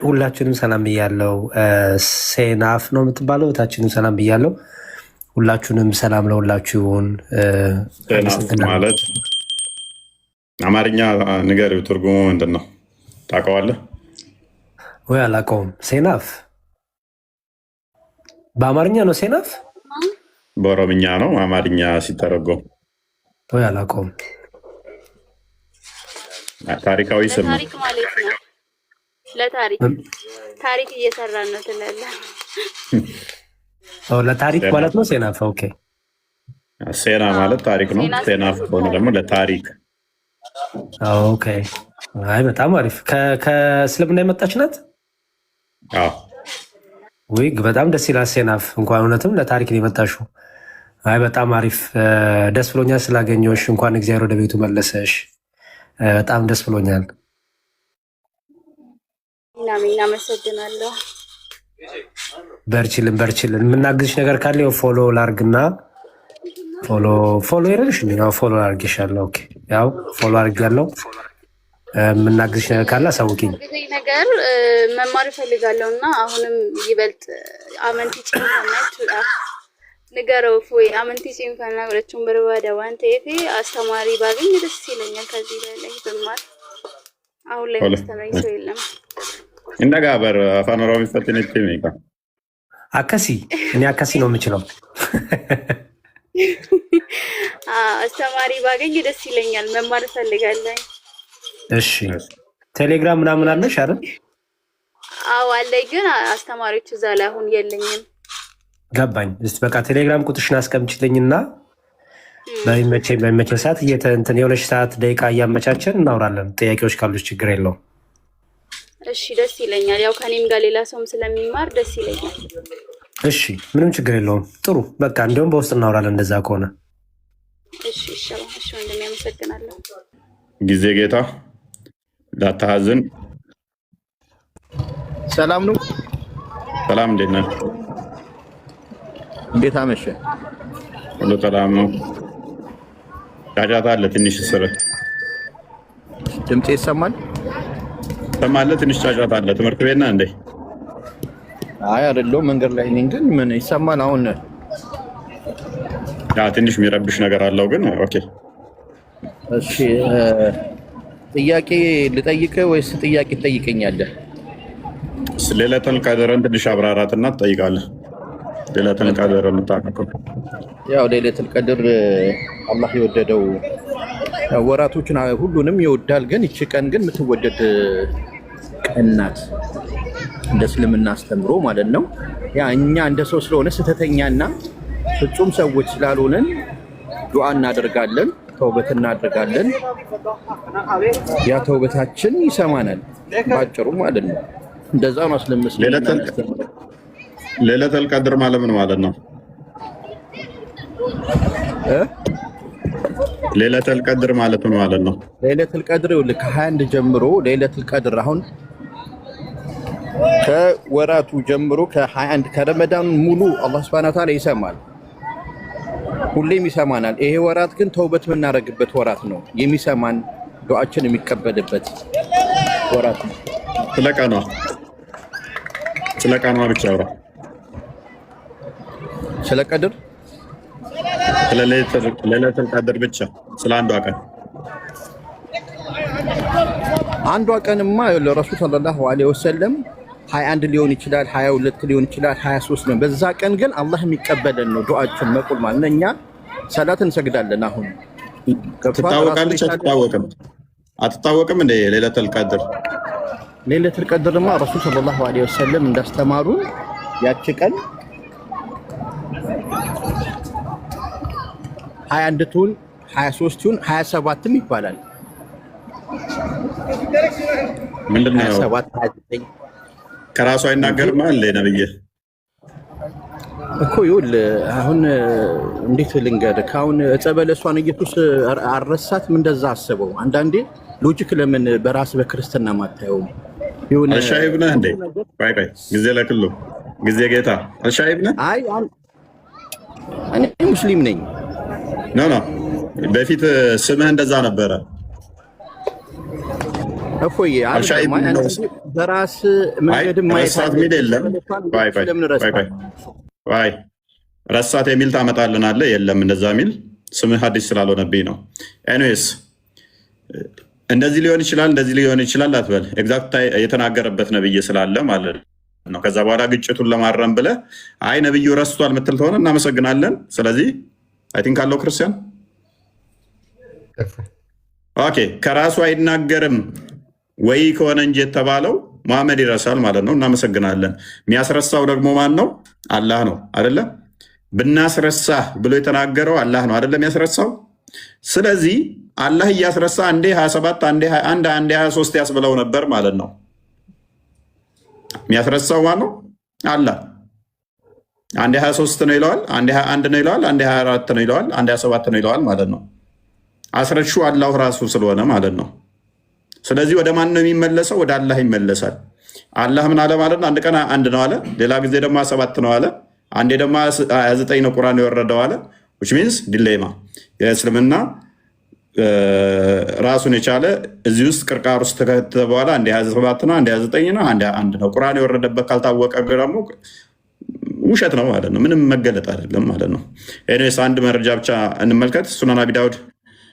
ሁላችንም ሰላም ብያለው። ሴናፍ ነው የምትባለው። እታችንም ሰላም ብያለው። ሁላችሁንም ሰላም ለሁላችሁ ይሁን። ሴናፍ ማለት አማርኛ ንገሪው፣ ትርጉሙ ምንድን ነው? ታውቀዋለህ ወይ? አላውቀውም። ሴናፍ በአማርኛ ነው። ሴናፍ በኦሮምኛ ነው። አማርኛ ሲተረጎም ወይ? አላውቀውም። ታሪካዊ ስም ነው። ታሪክ ማለት ነው። ታሪክ እየሰራን ነው ትላለህ። ለታሪክ ማለት ነው ሴናፍ። ኦኬ። ሴና ማለት ታሪክ ነው። ሴናፍ ከሆነ ደግሞ ለታሪክ። ኦኬ። አይ በጣም አሪፍ። ከእስልምና የመጣች ናት። ውይ በጣም ደስ ይላል። ሴናፍ እንኳን እውነትም ለታሪክ ነው የመጣሽው። አይ በጣም አሪፍ። ደስ ብሎኛል ስላገኘሁሽ። እንኳን እግዚአብሔር ወደ ቤቱ መለሰሽ። በጣም ደስ ብሎኛል። አመሰግናለሁ። በርችልን። የምናግዝሽ ነገር ካለ ፎሎ ላርግና ፎሎ ይረልሽ ፎሎ ላርግሻለሁ። ኦኬ ያው ፎሎ አርጊያለሁ። የምናግዝሽ ነገር ካለ አሳውቂኝ። ነገር መማር እፈልጋለሁ እና አሁንም ይበልጥ አመንቲ ጭንፈናች ንገረው ወይ አመንቲ ጭንፈና ወለቹን በርባዳ ዋንተ ይሄ አስተማሪ ባገኝ ደስ ይለኛል። ከዚህ በላይ በማር አሁን ላይ አስተማሪ ሰው የለም። እንደጋበር አፋን ኦሮሞ ፈትነች ሚካ አከሲ እኔ አከሲ ነው የምችለው። አስተማሪ ባገኝ ደስ ይለኛል። መማር እፈልጋለሁ። እሺ ቴሌግራም ምናምን አለሽ አይደል? አዎ አለኝ፣ ግን አስተማሪዎች እዛ ላይ አሁን የለኝም። ገባኝ። እስቲ በቃ ቴሌግራም ቁጥርሽን አስቀምጪልኝና በሚመቼ ሰዓት የሆነች ሰዓት ደቂቃ እያመቻቸን እናወራለን። ጥያቄዎች ካሉሽ ችግር የለውም። እሺ ደስ ይለኛል። ያው ከኔም ጋር ሌላ ሰውም ስለሚማር ደስ ይለኛል። እሺ ምንም ችግር የለውም። ጥሩ በቃ እንዲሁም በውስጥ እናወራለን እንደዛ ከሆነ። እሺ ወንድሜ አመሰግናለሁ። ጊዜ ጌታ ዳታhazን ሰላም ነው። ሰላም እንዴት ነህ? እንዴት አመሸ? ሁሉ ሰላም ነው። ጫጫታ አለ ትንሽ ስር ድምጤ ይሰማል? ሰማለ ትንሽ ጫጫታ አለ። ትምህርት ቤት ነህ እንዴ? አይ አይደለም፣ መንገድ ላይ ነኝ። ግን ምን ይሰማል አሁን? ያ ትንሽ የሚረብሽ ነገር አለው ግን ኦኬ። እሺ ጥያቄ ልጠይቅህ ወይስ ጥያቄ ትጠይቀኛለህ? ሌለተል ቀድርን ትንሽ አብራራትና ትጠይቃለህ። ሌለተል ቀድር የምታውቀው ያው ሌለተል ቀድር አላህ የወደደው ወራቶችን ሁሉንም ይወዳል። ግን እቺ ቀን ግን የምትወደድ ቀን ናት እንደ እስልምና አስተምሮ ማለት ነው። ያ እኛ እንደ ሰው ስለሆነ ስህተተኛና ፍጹም ሰዎች ስላልሆነን ዱዓ እናደርጋለን፣ ተውበት እናደርጋለን። ያ ተውበታችን ይሰማናል ባጭሩ ማለት ነው። እንደዛ ነው እስልምና። ሌለተል ቀድር ማለት ምን ማለት ነው? ሌለተል ቀድር ማለት ምን ማለት ነው? ሌለተል ቀድር ከ21 ጀምሮ ሌለተል ቀድር አሁን ከወራቱ ጀምሮ ከ21 ከረመዳን ሙሉ አላህ Subhanahu Wa Ta'ala ይሰማል፣ ሁሌም ይሰማናል። ይሄ ወራት ግን ተውበት የምናደርግበት ወራት ነው። የሚሰማን ዱዓችን የሚቀበልበት ወራት ነው። ስለ ቀኗ ብቻ አውራ። ስለ ቀድር ሌለተል ቀድር ብቻ ስለ አንዷ ቀንማ ለረሱል ሰለላሁ ዐለይሂ ወሰለም 21 ሊሆን ይችላል፣ 22 ሊሆን ይችላል፣ 23 ነው። በዛ ቀን ግን አላህ የሚቀበለን ነው ዱዓችን መቁል ማለት እኛ ሰላት እንሰግዳለን። አሁን ትታወቃለች አትታወቅም እንደ ሌለተል ቀድር? ሌለተል ቀድርማ ረሱል ሰለላሁ ዐለይሂ ወሰለም እንዳስተማሩን ያቺ ቀን 21 ትሁን 23 ትሁን 27ም ይባላል። ምንድነው 27 29 ከራሱ አይናገርም አለ ነብይ እኮ ይውል። አሁን እንዴት ልንገርህ? አሁን ጸበለሷን ኢየሱስ አረሳትም እንደዛ አስበው። አንዳንዴ ሎጂክ ለምን በራስ በክርስትና ማታየው? ይሁን አሻይብ ነህ እንዴ? ባይ ጊዜ ለክሉ ጊዜ ጌታ አሻይብ ነህ? አይ እኔ ሙስሊም ነኝ። ኖ በፊት ስምህ እንደዛ ነበረ። እፎይ በራስ መንገድ ረሳት ሚል የለም። ረሳት የሚል ታመጣልናለህ? የለም እንደዛ ሚል ስምህ አዲስ ስላልሆነብኝ ነው። ኤኒዌይስ እንደዚህ ሊሆን ይችላል እንደዚህ ሊሆን ይችላል አትበል። ኤግዛክት የተናገረበት ነብይ ስላለ ማለት ነው። ከዛ በኋላ ግጭቱን ለማረም ብለህ አይ ነብዩ ረስቷል ምትል ተሆነ እናመሰግናለን። ስለዚህ አይ ቲንክ አለው ክርስቲያን ኦኬ ከራሱ አይናገርም ወይ ከሆነ እንጂ የተባለው መሐመድ ይረሳል ማለት ነው። እናመሰግናለን። የሚያስረሳው ደግሞ ማን ነው? አላህ ነው አይደለ? ብናስረሳህ ብሎ የተናገረው አላህ ነው አይደለም ያስረሳው። ስለዚህ አላህ እያስረሳ አንዴ 27 አንዴ 21 አንዴ 23 ያስብለው ነበር ማለት ነው። የሚያስረሳው ማን ነው? አላህ። አንዴ 23 ነው ይለዋል፣ አንዴ 21 ነው ይለዋል፣ አንዴ 24 ነው ይለዋል፣ አንዴ 27 ነው ይለዋል ማለት ነው። አስረሹ አላህ ራሱ ስለሆነ ማለት ነው። ስለዚህ ወደ ማን ነው የሚመለሰው? ወደ አላህ ይመለሳል። አላህ ምን አለ ማለት ነው? አንድ ቀን 1 ነው አለ፣ ሌላ ጊዜ ደግሞ 7 ነው አለ፣ አንዴ ደግሞ 29 ነው ቁርአን የወረደው አለ። which means ዲሌማ የእስልምና ራሱን የቻለ እዚህ ውስጥ ቅርቃር ውስጥ ተከተለ በኋላ አንዴ 27 ነው፣ አንዴ 29 ነው፣ አንዴ 1 ነው። ቁርአን የወረደበት ካልታወቀ ደግሞ ውሸት ነው ማለት ነው። ምንም መገለጥ አይደለም ማለት ነው። ኤኒዌይስ አንድ መረጃ ብቻ እንመልከት። ሱነን አቢ ዳውድ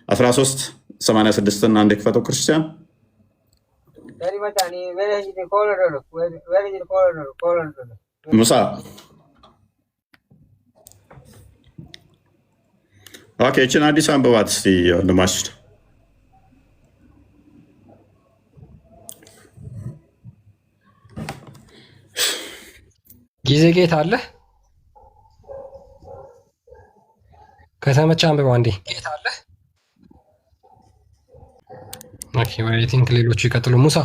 1386 እና አንድ ክፈተው ክርስቲያን ሙሳ ኦኬ እችን አዲስ አንብባት እስቲ ወንድማችን። ጊዜ ጌታ አለ ከተመቻ አንብበው አንዴ። ጌታ አለ ኦኬ ወይ ቲንክ ሌሎቹ ይቀጥሉ። ሙሳ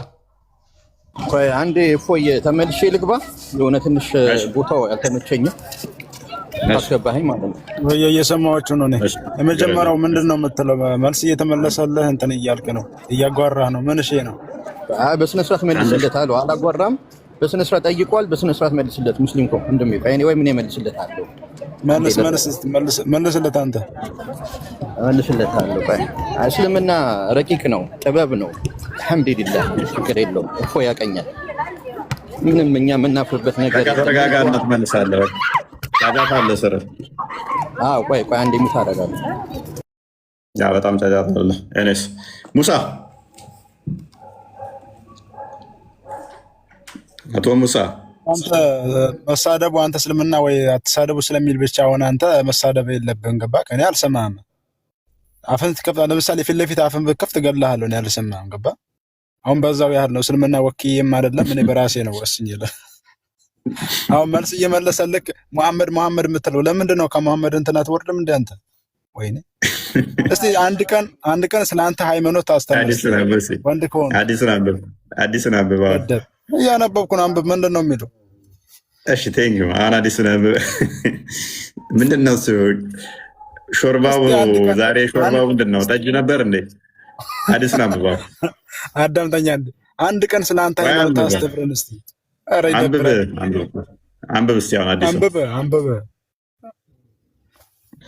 ቆይ አንዴ እፎይ ተመልሼ ልግባ። የሆነ ትንሽ ቦታው ያልተመቸኝም አስገባኸኝ ማለት ነው። ወይ እየሰማችሁ ነው። እኔ የመጀመሪያው ምንድነው የምትለው? መልስ እየተመለሰልህ እንትን እያልክ ነው፣ እያጓራህ ነው። ምን እሺ ነው? በስነ ስርዓት መልስለት አለው። አላጓራም። በስነ ስርዓት ጠይቋል። በስነ ስርዓት መልስለት። ሙስሊም እኮ እንደሚል እኔ ወይ ምን መልስለት አለው። መልስለት አንተ መልስለት አለው። ቆይ እስልምና ረቂቅ ነው፣ ጥበብ ነው። አልሐምዱሊላህ ችግር የለውም። እፎ ያቀኛል። ምንም እኛ የምናፍርበት ነገር ተረጋጋነት መልሳለህ። ጫጫታ አለ ስር ቆይ አንዴ ሙሳ አደርጋለሁ። ያ በጣም ጫጫታ አለ። እኔስ ሙሳ አቶ ሙሳ አንተ መሳደቡ አንተ እስልምና ወይ አትሳደቡ ስለሚል ብቻ ሆነ አንተ መሳደብ የለብህም። ገባህ? እኔ አልሰማህም። አፍን ትከፍታ ለምሳሌ ፊት ለፊት አፍን ብከፍት እገልሃለሁ። እኔ አልሰማህም። ገባህ? አሁን በዛው ያህል ነው። እስልምና ወኪዬም አይደለም እኔ በራሴ ነው ወስኜ አሁን መልስ እየመለሰልክ መሐመድ የምትለው ለምንድን ነው? ከመሐመድ እንትን አትወርድም እንደ አንተ? ወይኔ እስቲ አንድ ቀን ስለ አንተ ሃይማኖት አስተምር። ወንድ ከሆነ አዲስን አንብብ። እያነበብኩ ነው። አንብብ። ምንድን ነው የሚለው? እሺ ቴንኪው። አሁን አዲስን አንብብ። ምንድን ነው እሱ? ሾርባው ዛሬ ሾርባው ምንድን ነው? ጠጅ ነበር እንዴ? አዲስን አንብብ። አዳምጠኛ። አንድ ቀን ስለ አንተ ሃይማኖት አስተምረን እስቲ። አንብብ እስቲ። አሁን አዲስ አንብብ።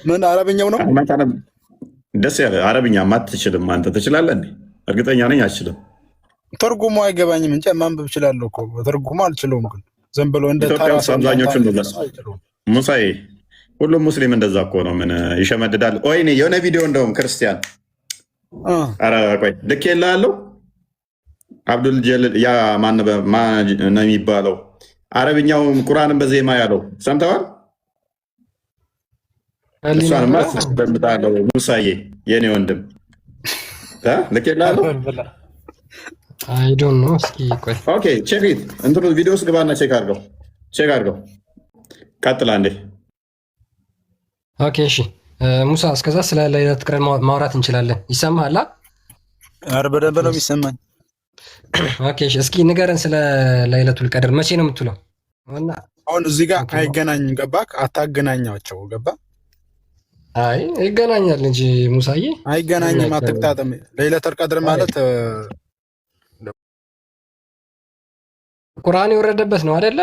ምን አረብኛው ነው? ደስ ያለ አረብኛ ማትችልም አንተ ትችላለህ እንዴ? እርግጠኛ ነኝ አልችልም። ትርጉሙ አይገባኝም እንጂ ማንበብ እችላለሁ እኮ። ትርጉሙ አልችለውም ግን ዝም ብሎ እንደ ታራስ አብዛኞቹ እንደዛ። ሙሳዬ ሁሉም ሙስሊም እንደዛ እኮ ነው። ምን ይሸመድዳል? ወይኔ የሆነ ቪዲዮ እንደውም ክርስቲያን ኧረ ቆይ ልኬልሃለሁ። አብዱል ጀሊል ያ ማን ነው የሚባለው? አረብኛው ቁርአንን በዜማ ያለው ሰምተዋል? እሷንማ በምታለው ሙሳዬ የኔ ወንድም ልኬልሃለሁ። አይ ዶንት ኖ። እስኪ ቆይ ኦኬ ቼክ ኢት እንትኑ ቪዲዮ ውስጥ ግባና ቼክ አድርገው። ቀጥል አንዴ። ኦኬ እሺ ሙሳ፣ እስከዛ ስለ ለይለቱል ቀድር ማውራት እንችላለን። ይሰማሃል? ኧረ በደንብ ነው የሚሰማኝ። ኦኬ እሺ፣ እስኪ ንገረን ስለ ለይለቱል ቀድር መቼ ነው የምትውለው? አሁን እዚህ ጋር አይገናኝም። ገባህ? አታገናኛቸው። ገባህ? አይ ይገናኛል እንጂ ሙሳዬ፣ አይገናኝም። አትጣጣም። ለይለቱል ቀድር ማለት ቁርአን የወረደበት ነው አይደለ?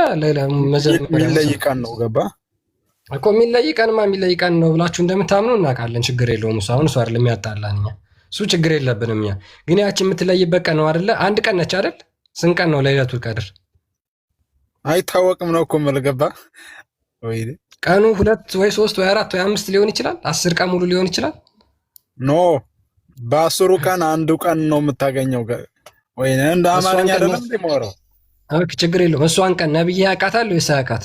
የሚለይ ቀን ነው። ገባህ እኮ የሚለይ ቀን ነው ብላችሁ እንደምታምኑ እናውቃለን። ችግር የለውም። እሱ አሁን እሱ አይደለም የሚያጣላን። እኛ እሱ ችግር የለብንም እኛ። ግን ያቺ የምትለይበት ቀን ነው አይደለ? አንድ ቀን ነች አይደል? ስንት ቀን ነው ለይለቱል ቀድር? አይታወቅም ነው እኮ መልገባ ወይ ቀኑ 2 ወይ 3 ወይ 4 ወይ 5 ሊሆን ይችላል። 10 ቀን ሙሉ ሊሆን ይችላል። ኖ በ10 ቀን አንዱ ቀን ነው የምታገኘው። ወይ እንደ አማርኛ አይደለም እንደማወራው። ኦኬ ችግር የለውም። እሷን ቀን ነብይ ያውቃታል ወይስ አያውቃት?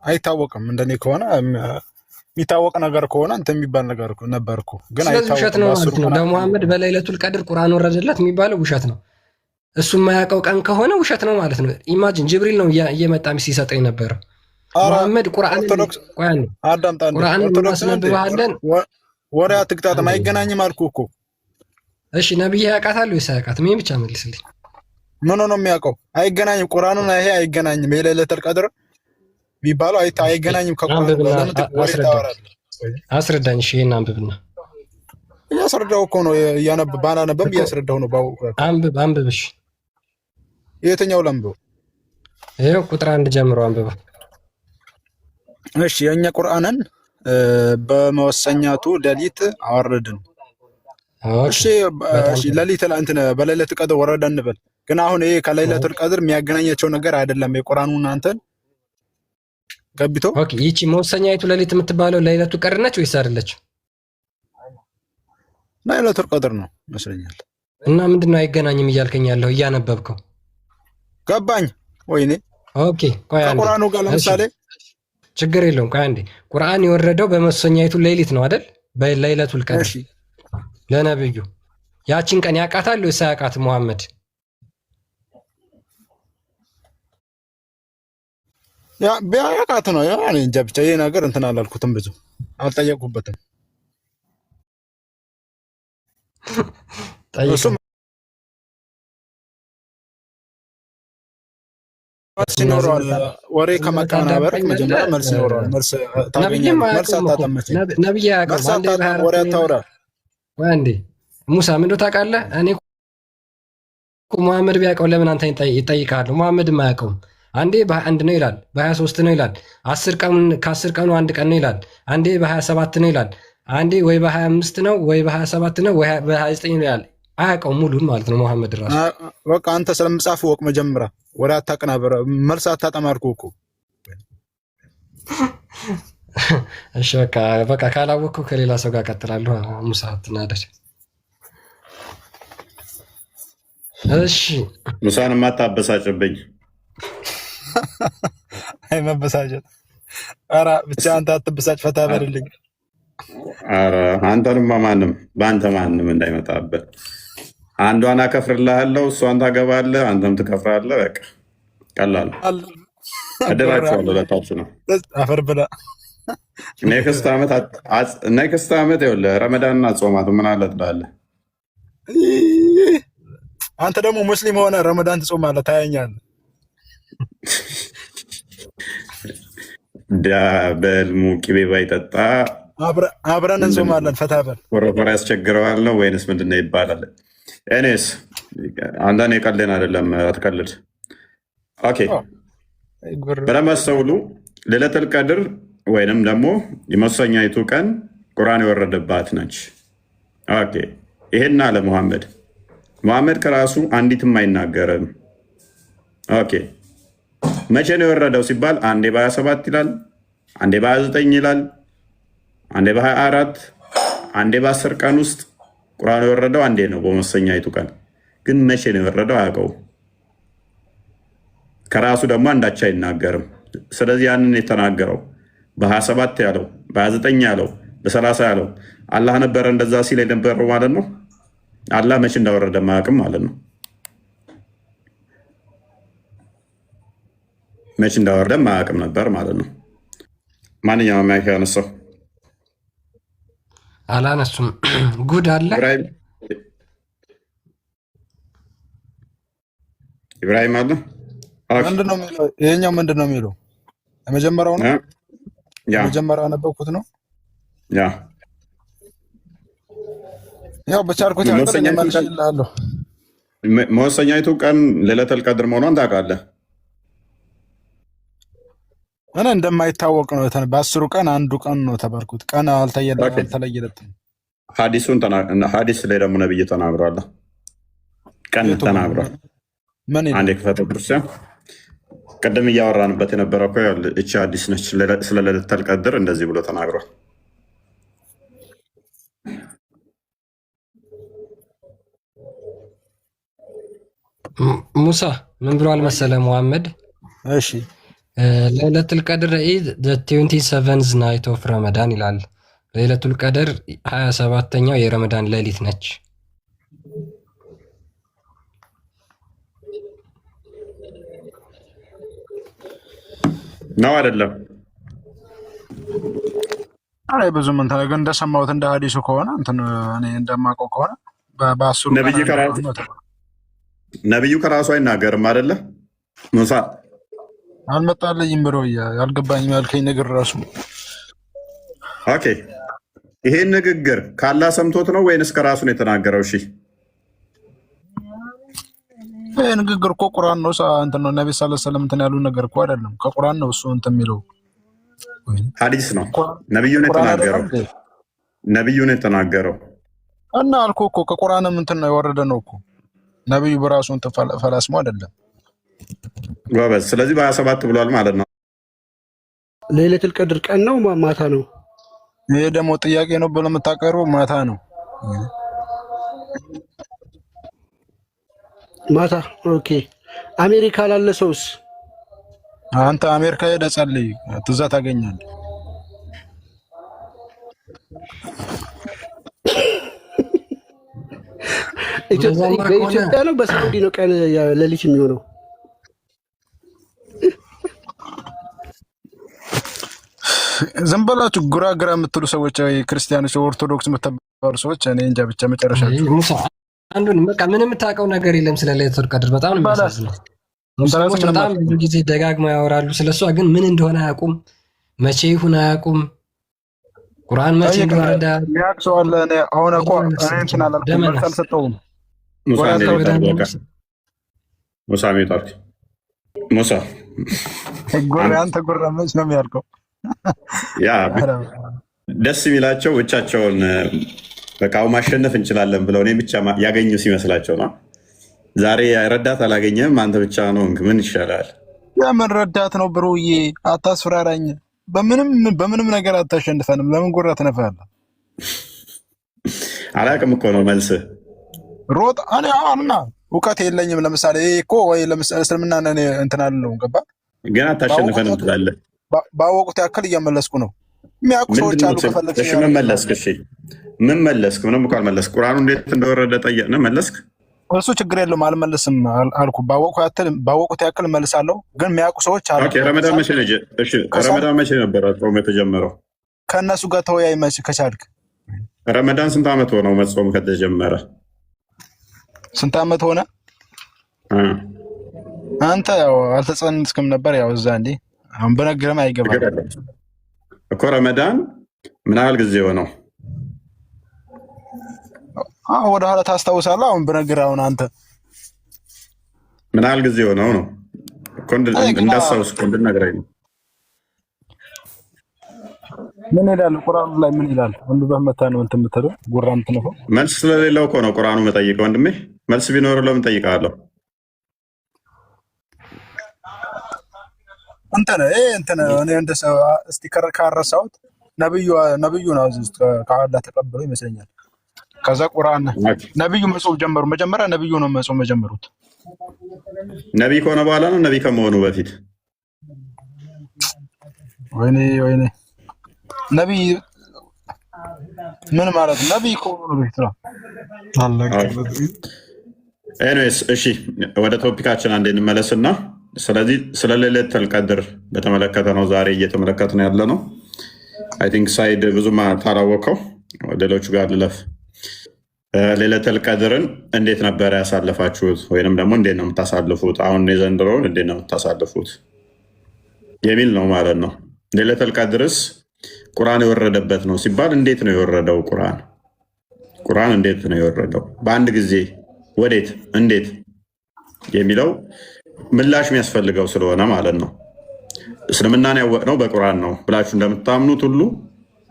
አይታወቅም። እንደኔ ከሆነ የሚታወቅ ነገር ከሆነ እንትን የሚባል ነገር ነበርኩ፣ ግን አይታወቅም። ውሸት ነው ማለት ነው። ለሙሐመድ በለይለቱል ቀድር ቁርአን ወረደለት የሚባለው ውሸት ነው። እሱ የማያውቀው ቀን ከሆነ ውሸት ነው ማለት ነው። ኢማጂን ጅብሪል ነው እየመጣ ሲሰጠኝ ነበረው። ሙሐመድ ቁርአን እናስነብብሃለን። ወሬ አትግጣጥም፣ አይገናኝም አልኩህ እኮ። እሺ ነብይ ያውቃታል ወይስ አያውቃትም? ይሄን ብቻ መልስልኝ። ምን ነው የሚያውቀው? አይገናኝም። ቁርአኑን ይሄ አይገናኝም። የለይለቱል ቀድር ቢባለው አይገናኝም ከቁርአን ጋር። ለምን ወሬ ታወራለህ? አስረዳኝ። እሺ ይሄን አንብብና እያስረዳው እኮ ነው። ባላነበብም እያስረዳው ነው። አንብብ። እሺ የትኛው ላንብበው? ይሄው ቁጥር 1 ጀምሮ አንብበው። እሺ የኛ ቁርአንን በመወሰኛቱ ሌሊት አወረድን። እሺ ሌሊት እንትን በሌሊቱል ቀድር ወረደ እንበል። ግን አሁን ይሄ ከሌሊቱል ቀድር የሚያገናኛቸው ነገር አይደለም። የቁርአኑን አንተን ገቢቶ ኦኬ። ይቺ መወሰኛይቱ ሌሊት የምትባለው ሌሊቱል ቀድር ነች ወይስ አይደለች? ሌሊቱል ቀድር ነው ይመስለኛል። እና ምንድነው አይገናኝም እያልከኝ ያለው እያነበብከው? ገባኝ። ወይኔ ኦኬ ቆይ አንዴ ከቁርአኑ ጋር ለምሳሌ ችግር የለውም። ቆይ አንዴ ቁርአን የወረደው በመወሰኛይቱ ሌሊት ነው አይደል? በሌሊቱል ቀድር ለነብዩ። ያቺን ቀን ያውቃታል ወይስ አያውቃትም ሙሐመድ? ቢያውቃት ነው። እኔ እንጃ ብቻ ይሄ ነገር እንትን አላልኩትም፣ ብዙ አልጠየቁበትም። እሱም መልስ ይኖረዋል። ወሬ ከመቀናበር መጀመሪያ መልስ ይኖረዋል። መልስ ታገኛለህ። መልስ አታጠመችም። ነብይ ያውቃል። ወሬ አታውራ። አንዴ ሙሳ ምን እንደው ታውቃለህ? እኔ ሙሐመድ ቢያውቀው ለምን አንተ ይጠይቃሉ? ሙሐመድ የማያውቀውም አንዴ በ21 ነው ይላል፣ በ23 ነው ይላል። 10 ቀን ከ10 ቀኑ አንድ ቀን ነው ይላል። አንዴ በ27 ነው ይላል። አንዴ ወይ በ25 ነው ወይ በ27 ነው ወይ በ29 ነው ይላል። አያውቀውም ሙሉን ማለት ነው ሙሐመድ ራሱ። በቃ አንተ ስለምጻፍ ወቅ መጀመሪያ ወደ አታቀናበረ መልስ አታጠማርኩ እኮ። እሺ በቃ ካላወቅኩ ከሌላ ሰው ጋር ቀጥላለሁ። ሙሳ አትናደድ። እሺ ሙሳን ማታበሳጭብኝ። አይ መበሳጨት። ኧረ ብቻ አንተ አትበሳጭ፣ ፈታ በልልኝ። ኧረ አንተንማ ማንም በአንተ ማንም እንዳይመጣበት። አንዷን አከፍርልሃለሁ፣ እሷን ታገባለህ፣ አንተም ትከፍራለህ። በቃ ቀላል እድራችኋለሁ። ለታችሁ ነው። አፈር ብላ። ኔክስት ዓመት ይኸውልህ ረመዳንን አጾማት ምን አለ ትላለህ? አንተ ደግሞ ሙስሊም ሆነ ረመዳን ትጾማለህ፣ ታያኛለህ። በህልሙ ቅቤ ባይጠጣ አብረን እንጾማለን። ፈታ በል። ወረፈር ያስቸግረዋል ነው ወይንስ ምንድን ነው ይባላል? እኔስ አንዳንዴ የቀልድን አይደለም፣ አትቀልድ። ኦኬ በደንብ አስተውሉ። ሌሊቱል ቀድር ወይንም ደግሞ የመወሰኛይቱ ቀን ቁርአን የወረደባት ነች። ኦኬ ይሄን አለ ሙሐመድ ከራሱ አንዲትም አይናገርም። ኦኬ መቼ ነው የወረደው ሲባል አንዴ በ27 ይላል፣ አንዴ በ29 ይላል፣ አንዴ በ24፣ አንዴ በ10 ቀን ውስጥ ቁርአን የወረደው አንዴ ነው በመወሰኛይቱ ቀን። ግን መቼ ነው የወረደው አያውቀውም። ከራሱ ደግሞ አንዳች አይናገርም። ስለዚህ ያንን የተናገረው በ27 ያለው በ29 ያለው በ30 ያለው አላህ ነበረ እንደዛ ሲል የነበረው ማለት ነው። አላህ መቼ እንዳወረደ ማያውቅም ማለት ነው። መቼ እንዳወረደ ማያውቅም ነበር ማለት ነው። ማንኛውም ማይክ ያነሳው አላነሱም። ጉድ አለ። ኢብራሂም አለ። ምንድነው የሚለው? ይሄኛው ምንድነው የሚለው? የመጀመሪያው ነው። የመጀመሪያው ነበርኩት ነው። ያው በቻልኩት መልሽልሃለሁ። መወሰኛይቱ ቀን ሌሊቱል ቀድር መሆኗን ታውቃለህ? እኔ እንደማይታወቅ ነው። በ10 ቀን አንዱ ቀን ነው ተባልኩት። ቀን አልተለየለትም። ሀዲስ ላይ ደግሞ ነብይ ተናግሯል። ቀን ተናግሯል። አንድ የክፈተው ክርስቲያን ቅድም እያወራንበት የነበረው እኮ እቺ ሀዲስ ነች። ስለ ለይለቱል ቀድር እንደዚህ ብሎ ተናግሯል። ሙሳ ምን ብሏል መሰለ ሙሐመድ? እሺ ለይለቱል ቀድር ኢዝ ዘ 27th ናይት ኦፍ ረመዳን ይላል። ለይለቱል ቀድር 27ኛው የረመዳን ሌሊት ነች። ነው አይደለም? አይ ብዙም እንትን ግን እንደሰማሁት እንደ ሀዲሱ ከሆነ እንትን እኔ እንደማውቀው ከሆነ በአስሩ ነብዩ ከራሱ አይናገርም አይደለ? ሙሳ አልመጣልኝም ብሎ ያልገባኝ ያልከኝ ነገር ራሱ ኦኬ። ይሄን ንግግር ካላ ሰምቶት ነው ወይንስ ከራሱ ነው የተናገረው? እሺ ይሄ ንግግር እኮ ቁርአን ነው። እንትን ነው ነብይ ሰለላሁ ዐለይሂ ወሰለም እንትን ያሉ ነገር እኮ አይደለም፣ ከቁርአን ነው እሱ እንትን የሚለው ሐዲስ ነው። ነብዩ ነው የተናገረው። ነብዩ ነው የተናገረው እና አልኩህ እኮ ከቁርአንም እንትን ነው የወረደ ነው እኮ ነብዩ በራሱ እንትን ፈላስሞ አይደለም ጎበዝ። ስለዚህ በ27 ብሏል ማለት ነው። ለይለቱል ቀድር ቀን ነው ማታ ነው? ይሄ ደግሞ ጥያቄ ነው ብሎ የምታቀርበው ማታ ነው። ማታ ኦኬ። አሜሪካ ላለ ሰውስ? አንተ አሜሪካ ሄደህ ጸልይ፣ ትዛ ታገኛለህ። በኢትዮጵያ ነው በሳውዲ ነው ቀን ሌሊት የሚሆነው? ዝም በላችሁ ጉራግራ የምትሉ ሰዎች፣ ክርስቲያኖች፣ ኦርቶዶክስ የምትባሉ ሰዎች እኔ እንጃ ብቻ መጨረሻችሁ። አንዱን በቃ ምንም የምታውቀው ነገር የለም ስለ ለይለቱል ቀድር። በጣም ነው የሚያሳዝነው። ሙስሊሞች በጣም ብዙ ጊዜ ደጋግመው ያወራሉ ስለሷ፣ ግን ምን እንደሆነ አያውቁም፣ መቼ ይሁን አያውቁም፣ ቁርአን መቼ እንደወረደ ያክሰዋል። እኔ አሁን እኮ እንትን አላልኩም፣ መልስ አልሰጠሁም። ሙሳ ሚጣርክ ሙሳ አንተ ጉራ መች ነው የሚያልከው? ያ ደስ የሚላቸው ብቻቸውን በቃ ማሸነፍ እንችላለን ብለው እኔ ብቻ ያገኙ ሲመስላቸው ነው። ዛሬ ረዳት አላገኘም፣ አንተ ብቻ ነው። ምን ይሻላል? የምን ረዳት ነው ብሩዬ? አታስፈራራኝ። በምንም ነገር አታሸንፈንም። ለምን ጉራ ትነፋለህ? አላቅም እኮ ነው መልስ። ሮጥ እኔ አሁንና እውቀት የለኝም። ለምሳሌ እኮ ወይ ለምሳሌ እስልምና እኔ እንትን አለው ገባ፣ ግን አታሸንፈንም ትላለህ። ባወቁት ያክል እየመለስኩ ነው። የሚያውቁ ሰዎች አሉ። ከፈለግሽ ምን መለስክ? እሺ ምን መለስክ? ምንም እኮ አልመለስክ። ቁርአኑ እንዴት እንደወረደ ጠየቅን፣ መለስክ። እሱ ችግር የለውም አልመለስም አልኩ። ባወቁት ያክል መልሳለሁ። ግን የሚያውቁ ሰዎች አሉ። ረመዳን መቼ ነች? እሺ ረመዳን መቼ ነበረ ጾም የተጀመረው? ከእነሱ ጋር ተወያይ መች ከቻልክ። ረመዳን ስንት ዓመት ሆነው መጾም ከተጀመረ? ስንት ዓመት ሆነ? አንተ ያው አልተጸነስክም ነበር። ያው እዛ እንዴ አሁን በነገርም አይገባም እኮ። ረመዳን ምን ያህል ጊዜ ሆነው? ወደ ኋላ ታስታውሳለህ? አሁን በነገር አሁን አንተ ምን ያህል ጊዜ ሆነው ነው እኮ እንዳስታውስ እኮ እንድነግረኝ ነው። ምን ይላል ቁርአኑ ላይ? ምን ይላል? አንዱ በመታ ነው እንትን የምትለው ጉራ የምትነፋው። መልስ ስለሌለው እኮ ነው ቁርአኑ መጠይቀው። ወንድሜ መልስ ቢኖር ለምን ጠይቃለሁ? እንትን እኔ እንደሰው እስቲ ካረሳሁት ነብዩ ነው ከአላህ ተቀብሎ ይመስለኛል። ከዛ ቁርአን ነብዩ መጾም ጀመሩ። መጀመሪያ ነብዩ ነው መጾም የጀመሩት። ነብይ ከሆነ በኋላ ነው ነብይ ከመሆኑ በፊት? ወይኔ ነብይ ምን ማለት ነው? ነብይ ከሆኑ በፊት ነው። ኤኒዌይስ እሺ ወደ ቶፒካችን አንዴ እንመለስና ስለዚህ ስለ ለይለቱል ቀድር በተመለከተ ነው ዛሬ እየተመለከትን ያለ ነው። አይ ቲንክ ሳይድ ብዙም ታላወቀው ሌሎቹ ጋር ልለፍ። ለይለቱል ቀድርን እንዴት ነበረ ያሳለፋችሁት? ወይንም ደግሞ እንዴት ነው የምታሳልፉት? አሁን የዘንድሮውን እንዴት ነው የምታሳልፉት የሚል ነው ማለት ነው። ለይለቱል ቀድርስ ቁርአን የወረደበት ነው ሲባል እንዴት ነው የወረደው? ቁርአን እንዴት ነው የወረደው? በአንድ ጊዜ ወዴት፣ እንዴት የሚለው ምላሽ የሚያስፈልገው ስለሆነ ማለት ነው። እስልምናን ያወቅነው በቁርአን ነው ብላችሁ እንደምታምኑት ሁሉ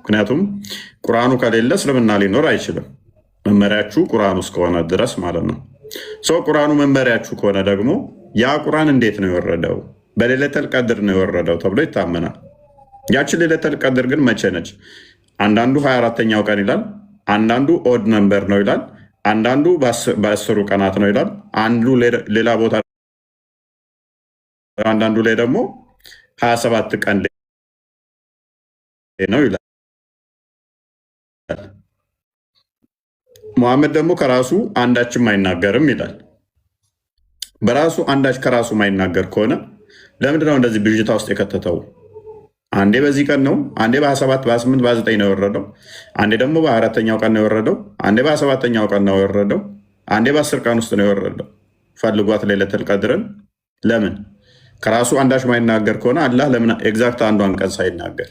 ምክንያቱም ቁርአኑ ከሌለ እስልምና ሊኖር አይችልም። መመሪያችሁ ቁርአኑ እስከሆነ ድረስ ማለት ነው። ሰው ቁርአኑ መመሪያችሁ ከሆነ ደግሞ ያ ቁርአን እንዴት ነው የወረደው? በሌለተል ቀድር ነው የወረደው ተብሎ ይታመናል። ያችን ሌለተል ቀድር ግን መቼ ነች? አንዳንዱ 24ኛው ቀን ይላል፣ አንዳንዱ ኦድ ነምበር ነው ይላል፣ አንዳንዱ በ10 ቀናት ነው ይላል፣ አንዱ ሌላ ቦታ አንዳንዱ ላይ ደግሞ 27 ቀን ነው ይላል። ሙሐመድ ደግሞ ከራሱ አንዳችም አይናገርም ይላል። በራሱ አንዳች ከራሱ ማይናገር ከሆነ ለምንድነው እንደዚህ ብዥታ ውስጥ የከተተው? አንዴ በዚህ ቀን ነው፣ አንዴ በ27 በ28 በ9 ነው የወረደው፣ አንዴ ደግሞ በ4ኛው ቀን ነው የወረደው፣ አንዴ በ7ኛው ቀን ነው የወረደው፣ አንዴ በ10 ቀን ውስጥ ነው የወረደው። ፈልጓት ሌለተል ቀድርን። ለምን ከራሱ አንዳች ማይናገር ከሆነ አላህ ለምን ኤግዛክት አንዷን ቀን ሳይናገር?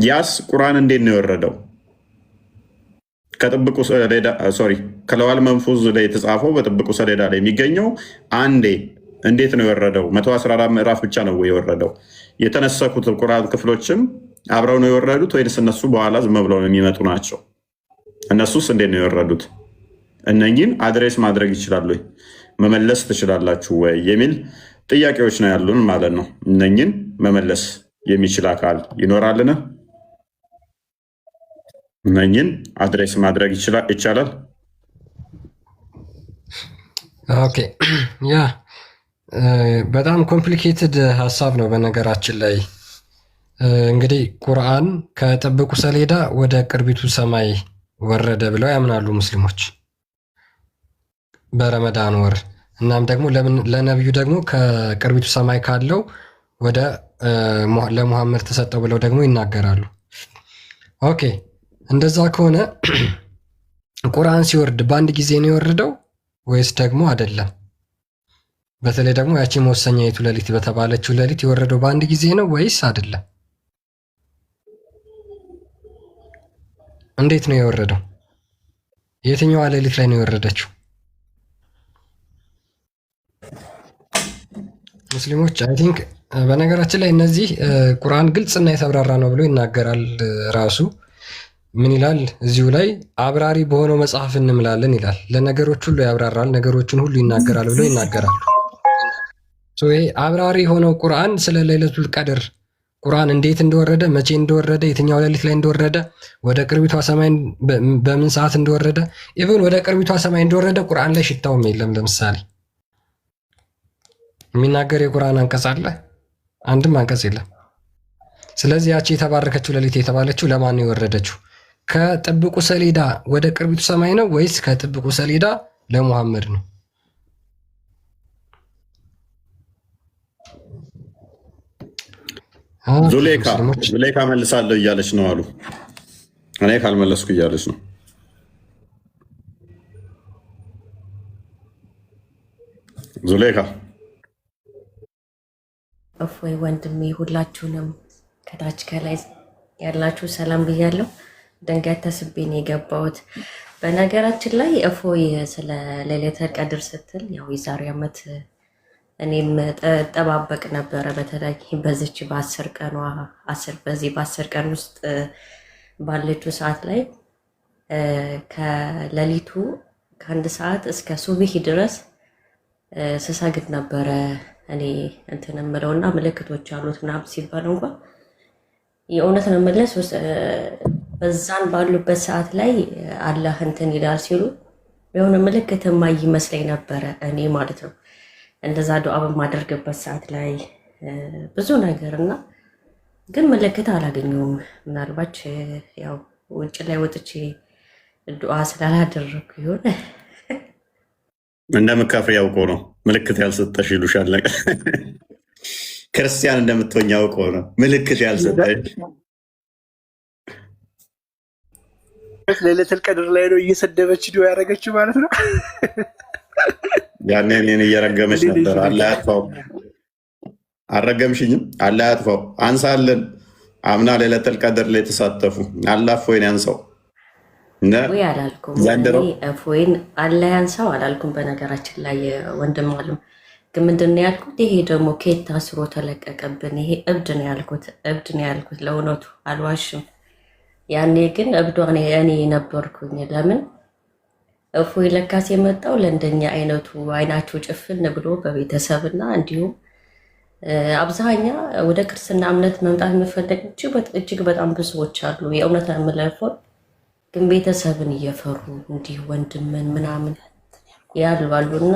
ያስ ቁርአን እንዴት ነው የወረደው? ከጥብቁ ሰሌዳ ከለዋል መንፉዝ ላይ የተጻፈው በጥብቁ ሰሌዳ ላይ የሚገኘው አንዴ እንዴት ነው የወረደው? 114 ምዕራፍ ብቻ ነው የወረደው። የተነሰኩት ቁርአን ክፍሎችም አብረው ነው የወረዱት ወይስ እነሱ በኋላ ዝም ብለው ነው የሚመጡ ናቸው? እነሱስ እንዴት ነው የወረዱት? እነኝን አድሬስ ማድረግ ይችላሉ ወይ መመለስ ትችላላችሁ ወይ የሚል ጥያቄዎች ነው ያሉን ማለት ነው። እነኝን መመለስ የሚችል አካል ይኖራልን? እነኝን አድሬስ ማድረግ ይቻላል? ኦኬ ያ በጣም ኮምፕሊኬትድ ሀሳብ ነው። በነገራችን ላይ እንግዲህ ቁርአን ከጥብቁ ሰሌዳ ወደ ቅርቢቱ ሰማይ ወረደ ብለው ያምናሉ ሙስሊሞች በረመዳን ወር። እናም ደግሞ ለነቢዩ ደግሞ ከቅርቢቱ ሰማይ ካለው ወደ ለሙሐመድ ተሰጠው ብለው ደግሞ ይናገራሉ። ኦኬ እንደዛ ከሆነ ቁርአን ሲወርድ በአንድ ጊዜ ነው የወረደው ወይስ ደግሞ አይደለም? በተለይ ደግሞ ያቺ መወሰኛይቱ ሌሊት በተባለችው ሌሊት የወረደው በአንድ ጊዜ ነው ወይስ አይደለም? እንዴት ነው የወረደው? የትኛዋ ሌሊት ላይ ነው የወረደችው? ሙስሊሞች አይ ቲንክ በነገራችን ላይ እነዚህ ቁርአን ግልጽና የተብራራ ነው ብሎ ይናገራል። ራሱ ምን ይላል እዚሁ ላይ? አብራሪ በሆነው መጽሐፍ እንምላለን ይላል። ለነገሮች ሁሉ ያብራራል፣ ነገሮችን ሁሉ ይናገራል ብሎ ይናገራል። ይሄ አብራሪ የሆነው ቁርአን ስለ ለይለቱል ቀድር ቁርአን እንዴት እንደወረደ፣ መቼ እንደወረደ፣ የትኛው ሌሊት ላይ እንደወረደ፣ ወደ ቅርቢቷ ሰማይ በምን ሰዓት እንደወረደ፣ ኢቭን ወደ ቅርቢቷ ሰማይ እንደወረደ ቁርአን ላይ ሽታውም የለም። ለምሳሌ የሚናገር የቁርአን አንቀጽ አለ? አንድም አንቀጽ የለም። ስለዚህ ያቺ የተባረከችው ሌሊት የተባለችው ለማን ነው የወረደችው? ከጥብቁ ሰሌዳ ወደ ቅርቢቱ ሰማይ ነው ወይስ ከጥብቁ ሰሌዳ ለሙሐመድ ነው? ዙሌካ መልሳለሁ እያለች ነው አሉ። እኔ ካልመለስኩ እያለች ነው። ዙሌካ እፎይ ወንድሜ፣ ሁላችሁንም ከታች ከላይ ያላችሁ ሰላም ብያለሁ። ድንገት ተስቤ ነው የገባሁት። በነገራችን ላይ እፎይ ስለ ሌሊተል ቀድር ስትል ያው የዛሬ ዓመት እኔም ጠባበቅ ነበረ። በተለይ በዚች በ10 ቀኗ በዚህ በ10 ቀን ውስጥ ባለችው ሰዓት ላይ ከሌሊቱ ከ1 ሰዓት እስከ ሱብሂ ድረስ ስሰግድ ነበረ። እኔ እንትን የምለውና ምልክቶች አሉት ምናምን ሲባል እንኳን የእውነት ነው የምልህ በዛን ባሉበት ሰዓት ላይ አላህ እንትን ይላል ሲሉ የሆነ ምልክት የማይ ይመስለኝ ነበረ እኔ ማለት ነው። እንደዛ ዱዓ በማደርግበት ሰዓት ላይ ብዙ ነገር እና ግን ምልክት አላገኘውም። ምናልባት ያው ውጭ ላይ ወጥቼ ዱዓ ስላላደረግኩ ይሆን እንደምካፍር ያውቆ ነው ምልክት ያልሰጠሽ ይሉሻል። ክርስቲያን እንደምትሆኝ ያውቆ ነው ምልክት ያልሰጠሽ። ሌሊተል ቀድር ላይ ነው እየሰደበች ዱዓ ያደረገችው ማለት ነው። ያኔ እኔን እየረገመች ነበር። አላህ ያጥፋው። አልረገምሽኝም። አላህ ያጥፋው። አንሳለን። አምና ሌሊተል ቀድር ላይ ተሳተፉ። አላህ እፎይን ያንሳው። ወይ አላልኩም። እፎይን አላህ ያንሳው አላልኩም። በነገራችን ላይ ወንድም አሉ ግን ምንድን ነው ያልኩት? ይሄ ደግሞ ከየት ታስሮ ተለቀቀብን? ይሄ እብድ ነው ያልኩት፣ እብድ ነው ያልኩት። ለእውነቱ አልዋሽም። ያኔ ግን እብዷ እኔ ነበርኩኝ። ለምን እፎይ ለካስ የመጣው ለእንደኛ አይነቱ አይናቸው ጭፍን ብሎ በቤተሰብና እንዲሁም አብዛኛ ወደ ክርስትና እምነት መምጣት የሚፈለግ እጅግ በጣም ብዙዎች አሉ። የእውነት የምለፈው ግን ቤተሰብን እየፈሩ እንዲህ ወንድምን ምናምን ያሉ አሉና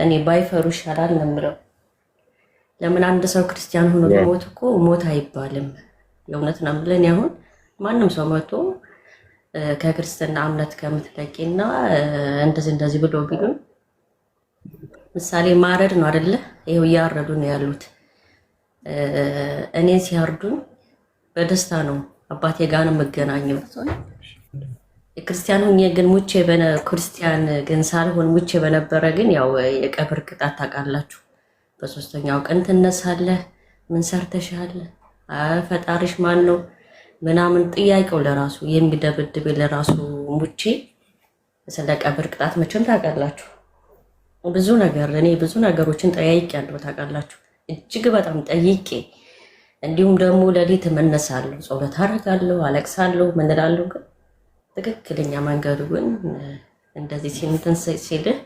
እኔ ባይፈሩ ይሻላል ነው የምለው። ለምን አንድ ሰው ክርስቲያን ሆኖ ቢሞት እኮ ሞት አይባልም። የእውነት ነው የምልህ። እኔ አሁን ማንም ሰው መጥቶ ከክርስትና እምነት ከምትለቂና እንደዚህ ብሎ ቢሉን ምሳሌ ማረድ ነው አይደለ? ይሄው እያረዱ ነው ያሉት። እኔ ሲያርዱን በደስታ ነው አባቴ ጋር ነው የምገናኘው። ክርስቲያን ሆኜ ግን ሙቼ ክርስቲያን ግን ሳልሆን ሙቼ በነበረ ግን ያው የቀብር ቅጣት ታውቃላችሁ። በሶስተኛው ቀን ትነሳለህ። ምን ሰርተሻል? ፈጣሪሽ ማን ነው ምናምን ጥያቄው ለራሱ የሚደብድብ ለራሱ ሙቼ ስለ ቀብር ቅጣት መቼም ታውቃላችሁ። ብዙ ነገሮችን ጠያይቄያለሁ ታውቃላችሁ። እጅግ በጣም ጠይቄ እንዲሁም ደግሞ ሌሊት እነሳለሁ፣ ጸሎት አደርጋለሁ፣ አለቅሳለሁ፣ ምን እላለሁ። ግን ትክክለኛ መንገዱ ግን እንደዚህ ሲልህ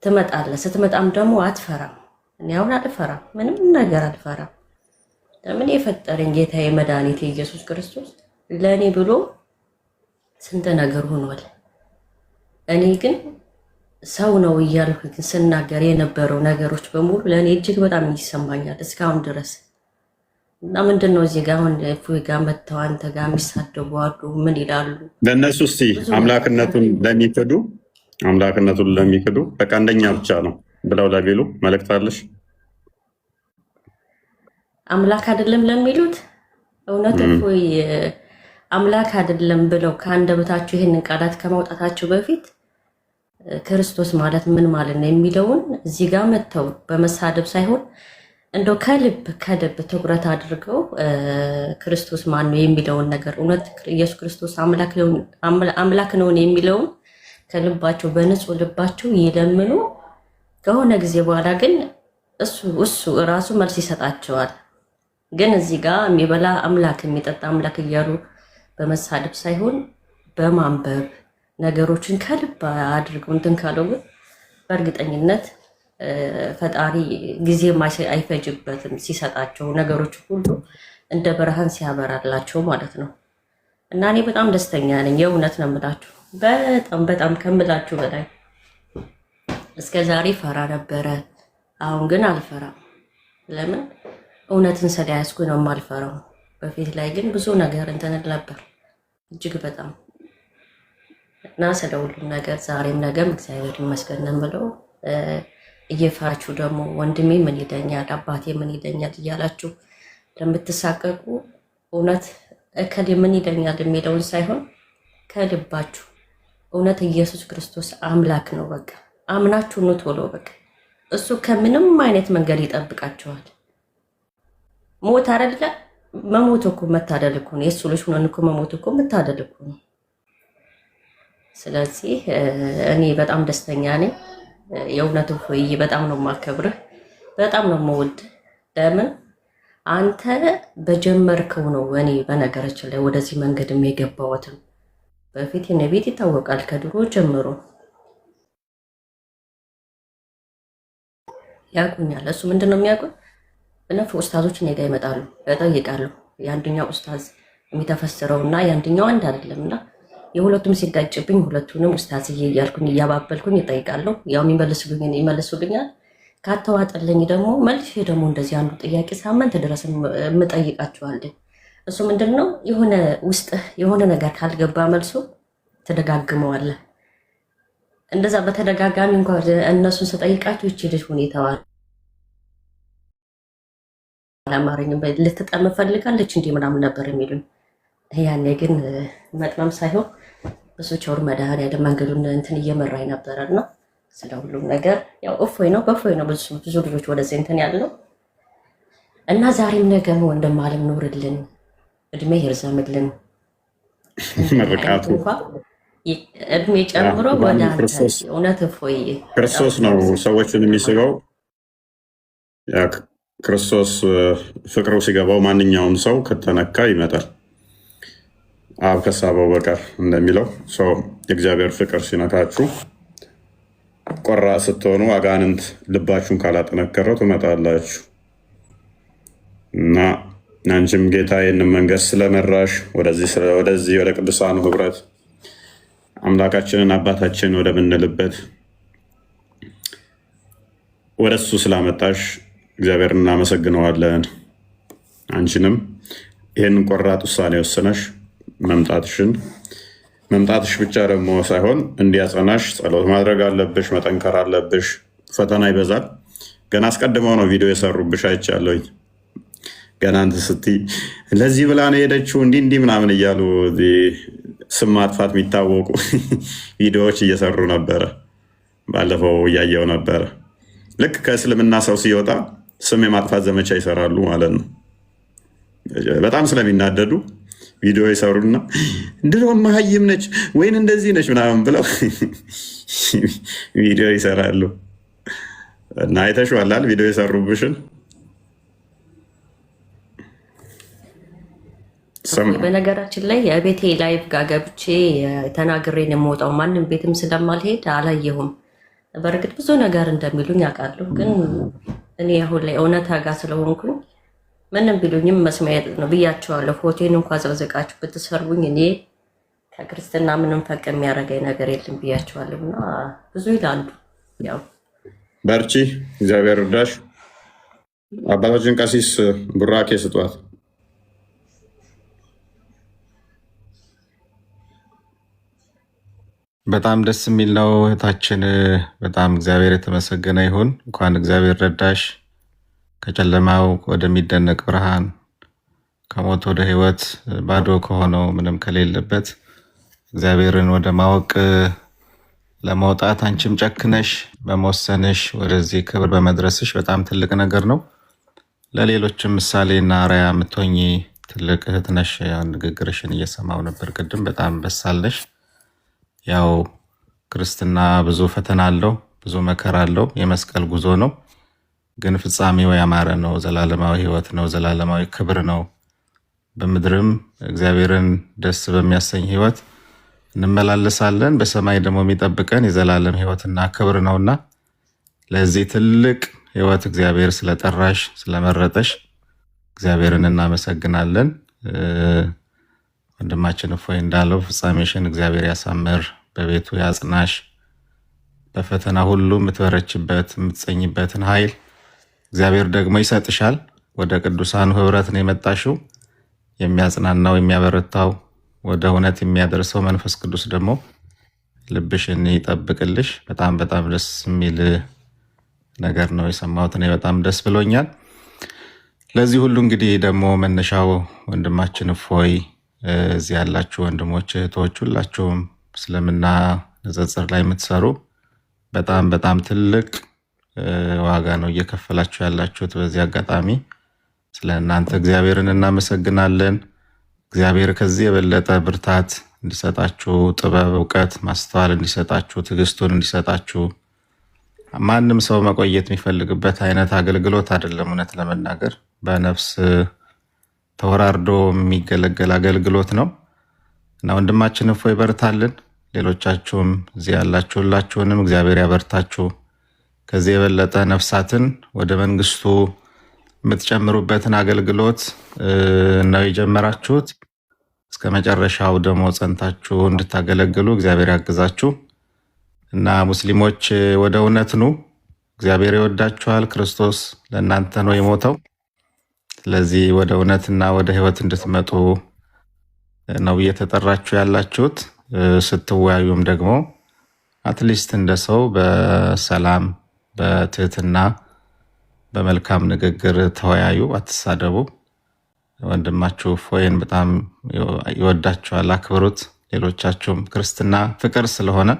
ትመጣለህ። ስትመጣም ደግሞ አትፈራም። እኔ አሁን አልፈራም፣ ምንም ነገር አልፈራም። ለምን የፈጠረኝ ጌታዬ መድኃኒቴ ኢየሱስ ክርስቶስ ለእኔ ብሎ ስንት ነገር ሆኗል። እኔ ግን ሰው ነው እያልኩ ስናገር የነበረው ነገሮች በሙሉ ለእኔ እጅግ በጣም ይሰማኛል እስካሁን ድረስ። እና ምንድን ነው እዚህ ጋር አሁን እፎይ ጋር መጥተው አንተ ጋር የሚሳደቡ አሉ። ምን ይላሉ? ለእነሱ እስቲ አምላክነቱን ለሚክዱ በቃ አንደኛ ብቻ ነው ብለው ለሚሉ መልእክት አለሽ? አምላክ አይደለም ለሚሉት እውነት እፎይ አምላክ አይደለም ብለው ከአንደበታቸው ይህንን ቃላት ከማውጣታቸው በፊት ክርስቶስ ማለት ምን ማለት ነው የሚለውን እዚህ ጋር መጥተው በመሳደብ ሳይሆን እንደው ከልብ ትኩረት አድርገው ክርስቶስ ማን ነው የሚለውን ነገር እውነት ኢየሱስ ክርስቶስ አምላክ ነው የሚለውን ከልባቸው በንጹህ ልባቸው ይለምኑ። ከሆነ ጊዜ በኋላ ግን እሱ እራሱ መልስ ይሰጣቸዋል። ግን እዚህ ጋር የሚበላ አምላክ የሚጠጣ አምላክ እያሉ በመሳደብ ሳይሆን በማንበብ ነገሮችን ከልብ አድርገው እንትን ካለው ግን በእርግጠኝነት ፈጣሪ ጊዜ አይፈጅበትም ሲሰጣቸው ነገሮች ሁሉ እንደ ብርሃን ሲያበራላቸው ማለት ነው። እና እኔ በጣም ደስተኛ ነኝ። የእውነት ነው የምላችሁ፣ በጣም ከምላችሁ በላይ። እስከ ዛሬ ፈራ ነበረ፣ አሁን ግን አልፈራም። ለምን? እውነትን ስለያዝኩ ነው የማልፈራው። በፊት ላይ ግን ብዙ ነገር እንትን ነበር እጅግ በጣም እና ስለ ሁሉም ነገር ዛሬም ነገም እግዚአብሔር ይመስገን ብለው እየፈራችሁ ደግሞ ወንድሜ ምን ይለኛል አባቴ ምን ይለኛል እያላችሁ ለምትሳቀቁ እውነት እከሌ ምን ይለኛል የሚለውን ሳይሆን ከልባችሁ እውነት ኢየሱስ ክርስቶስ አምላክ ነው በቃ አምናችሁ ነው ቶሎ በቃ እሱ ከምንም አይነት መንገድ ይጠብቃችኋል። ሞት አይደለ መሞት እኮ መታደል እኮ ነው። የእሱ ልጅ ሆነን እኮ መሞት እኮ መታደል እኮ ነው። ስለዚህ እኔ በጣም ደስተኛ ነኝ። የእውነት እፎይ በጣም ነው የማከብርህ፣ በጣም ነው የምወድ። ለምን አንተ በጀመርከው ነው እኔ በነገራችን ላይ ወደዚህ መንገድ የገባሁትም። በፊት የኔ ቤት ይታወቃል ከድሮ ጀምሮ ያውቁኛል። እሱ ምንድን ነው የሚያውቁኝ? በነፍ ኡስታዞች እኔ ጋር ይመጣሉ፣ እጠይቃለሁ። የአንደኛው ኡስታዝ የሚተፈስረውና የአንደኛው አንድ አይደለምና የሁለቱም ሲጋጭብኝ ሁለቱንም ኡስታዝዬ እያልኩኝ እያባበልኩኝ እጠይቃለሁ። ያው ይመልሱልኛል። ካተዋጠለኝ ደግሞ መልሼ ደግሞ እንደዚህ አንዱ ጥያቄ ሳምንት ድረስ የምጠይቃቸዋለሁ። እሱ ምንድን ነው የሆነ ውስጥህ የሆነ ነገር ካልገባ መልሶ ትደጋግመዋለህ። እንደዛ በተደጋጋሚ እንኳን እነሱን ስጠይቃቸው ይቺ ልጅ ሁኔታዋል አላማረኝም ልትጠም ፈልጋለች እንዲህ ምናምን ነበር የሚሉኝ። ያኔ ግን መጥመም ሳይሆን ብዙ ቸውር መድኃኒዓለም መንገዱን እንትን እየመራኝ ነበረና ስለ ሁሉም ነገር ያው እፎይ ነው በእፎይ ነው ብዙ ልጆች ወደዚህ እንትን ያለው እና ዛሬም ነገም ወንድም አለም ኑርልን፣ እድሜ ይርዘምልን። መርቃቱ እድሜ ጨምሮ ወደ አንተ እውነት እፎይ ክርስቶስ ነው ሰዎችን የሚስበው ያ ክርስቶስ ፍቅሩ ሲገባው ማንኛውም ሰው ከተነካ ይመጣል አብ ከሳበው በቀር እንደሚለው ሰው የእግዚአብሔር ፍቅር ሲነካችሁ ቆራ ስትሆኑ አጋንንት ልባችሁን ካላጠነከረው ትመጣላችሁ እና አንቺም ጌታ ይህንን መንገድ ስለመራሽ ወደዚህ ወደ ቅዱሳኑ ህብረት አምላካችንን አባታችን ወደምንልበት ወደ እሱ ስላመጣሽ እግዚአብሔር እናመሰግነዋለን። አንቺንም ይህን ቆራጥ ውሳኔ ወስነሽ መምጣትሽ ብቻ ደግሞ ሳይሆን እንዲያጸናሽ ጸሎት ማድረግ አለብሽ፣ መጠንከር አለብሽ። ፈተና ይበዛል። ገና አስቀድመው ነው ቪዲዮ የሰሩብሽ አይቻለሁኝ። ገና እንትን ስትይ ለዚህ ብላ ነው የሄደችው እንዲህ ምናምን እያሉ ስም ማጥፋት የሚታወቁ ቪዲዮዎች እየሰሩ ነበረ። ባለፈው እያየው ነበረ። ልክ ከእስልምና ሰው ሲወጣ ስም የማጥፋት ዘመቻ ይሰራሉ ማለት ነው። በጣም ስለሚናደዱ ቪዲዮ ይሰሩና ድሮ መሀይም ነች ወይን እንደዚህ ነች ምናምን ብለው ቪዲዮ ይሰራሉ። እና አይተሽዋል ቪዲዮ የሰሩብሽን። በነገራችን ላይ የቤቴ ላይቭ ጋር ገብቼ ተናግሬን የምወጣው ማንም ቤትም ስለማልሄድ አላየሁም። በእርግጥ ብዙ ነገር እንደሚሉኝ አውቃለሁ፣ ግን እኔ አሁን ላይ እውነታ ጋር ስለሆንኩኝ ምንም ቢሉኝም መስሚያ ነው ብያቸዋለሁ። ፎቴን እንኳ ዘቅዝቃችሁ ብትሰርቡኝ እኔ ከክርስትና ምንም ፈቅ የሚያደርገኝ ነገር የለም ብያቸዋለሁ። እና ብዙ ይላሉ። ያው በርቺ፣ እግዚአብሔር እርዳሽ። አባታችን ቀሲስ ቡራኬ ስጧት። በጣም ደስ የሚል ነው እህታችን። በጣም እግዚአብሔር የተመሰገነ ይሁን። እንኳን እግዚአብሔር ረዳሽ ከጨለማው ወደሚደነቅ ብርሃን፣ ከሞት ወደ ሕይወት፣ ባዶ ከሆነው ምንም ከሌለበት እግዚአብሔርን ወደ ማወቅ ለመውጣት አንቺም ጨክነሽ በመወሰንሽ ወደዚህ ክብር በመድረስሽ በጣም ትልቅ ነገር ነው። ለሌሎችም ምሳሌና አርአያ የምትሆኚ ትልቅ እህት ነሽ። ንግግርሽን እየሰማው ነበር ቅድም። በጣም በሳለሽ። ያው ክርስትና ብዙ ፈተና አለው፣ ብዙ መከራ አለው። የመስቀል ጉዞ ነው፣ ግን ፍጻሜው ያማረ ነው። ዘላለማዊ ሕይወት ነው፣ ዘላለማዊ ክብር ነው። በምድርም እግዚአብሔርን ደስ በሚያሰኝ ሕይወት እንመላለሳለን። በሰማይ ደግሞ የሚጠብቀን የዘላለም ሕይወትና ክብር ነውና ለዚህ ትልቅ ሕይወት እግዚአብሔር ስለጠራሽ ስለመረጠሽ እግዚአብሔርን እናመሰግናለን። ወንድማችን እፎይ እንዳለው ፍጻሜሽን እግዚአብሔር ያሳምር፣ በቤቱ ያጽናሽ፣ በፈተና ሁሉ የምትበረችበት የምትጸኝበትን ኃይል እግዚአብሔር ደግሞ ይሰጥሻል። ወደ ቅዱሳኑ ህብረት ነው የመጣሽው። የሚያጽናናው የሚያበረታው ወደ እውነት የሚያደርሰው መንፈስ ቅዱስ ደግሞ ልብሽን ይጠብቅልሽ። በጣም በጣም ደስ የሚል ነገር ነው የሰማሁት። እኔ በጣም ደስ ብሎኛል። ለዚህ ሁሉ እንግዲህ ደግሞ መነሻው ወንድማችን እፎይ፣ እዚህ ያላችሁ ወንድሞች እህቶች፣ ሁላችሁም እስልምና ንጽጽር ላይ የምትሰሩ በጣም በጣም ትልቅ ዋጋ ነው እየከፈላችሁ ያላችሁት። በዚህ አጋጣሚ ስለ እናንተ እግዚአብሔርን እናመሰግናለን። እግዚአብሔር ከዚህ የበለጠ ብርታት እንዲሰጣችሁ፣ ጥበብ፣ እውቀት፣ ማስተዋል እንዲሰጣችሁ፣ ትዕግስቱን እንዲሰጣችሁ። ማንም ሰው መቆየት የሚፈልግበት አይነት አገልግሎት አይደለም። እውነት ለመናገር በነፍስ ተወራርዶ የሚገለገል አገልግሎት ነው እና ወንድማችን እፎይ ይበርታልን። ሌሎቻችሁም እዚህ ያላችሁ ሁላችሁንም እግዚአብሔር ያበርታችሁ። ከዚህ የበለጠ ነፍሳትን ወደ መንግስቱ የምትጨምሩበትን አገልግሎት ነው የጀመራችሁት። እስከ መጨረሻው ደግሞ ጸንታችሁ እንድታገለግሉ እግዚአብሔር ያግዛችሁ እና ሙስሊሞች ወደ እውነት ኑ። እግዚአብሔር ይወዳችኋል። ክርስቶስ ለእናንተ ነው የሞተው። ስለዚህ ወደ እውነትና ወደ ህይወት እንድትመጡ ነው እየተጠራችሁ ያላችሁት። ስትወያዩም ደግሞ አትሊስት እንደ ሰው በሰላም በትህትና በመልካም ንግግር ተወያዩ፣ አትሳደቡ። ወንድማችሁ እፎይን በጣም ይወዳችኋል፣ አክብሩት። ሌሎቻችሁም ክርስትና ፍቅር ስለሆነ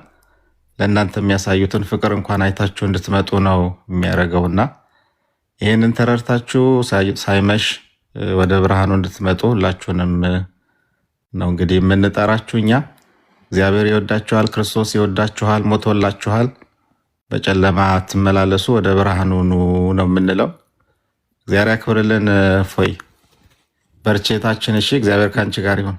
ለእናንተ የሚያሳዩትን ፍቅር እንኳን አይታችሁ እንድትመጡ ነው የሚያደርገውና ይህንን ተረድታችሁ ሳይመሽ ወደ ብርሃኑ እንድትመጡ ሁላችሁንም ነው እንግዲህ የምንጠራችሁ። እኛ እግዚአብሔር ይወዳችኋል፣ ክርስቶስ ይወዳችኋል፣ ሞቶላችኋል። በጨለማ አትመላለሱ፣ ወደ ብርሃኑ ኑ ነው የምንለው። እግዚአብሔር ያክብርልን። ፎይ በርቼታችን። እሺ፣ እግዚአብሔር ከአንቺ ጋር ይሁን።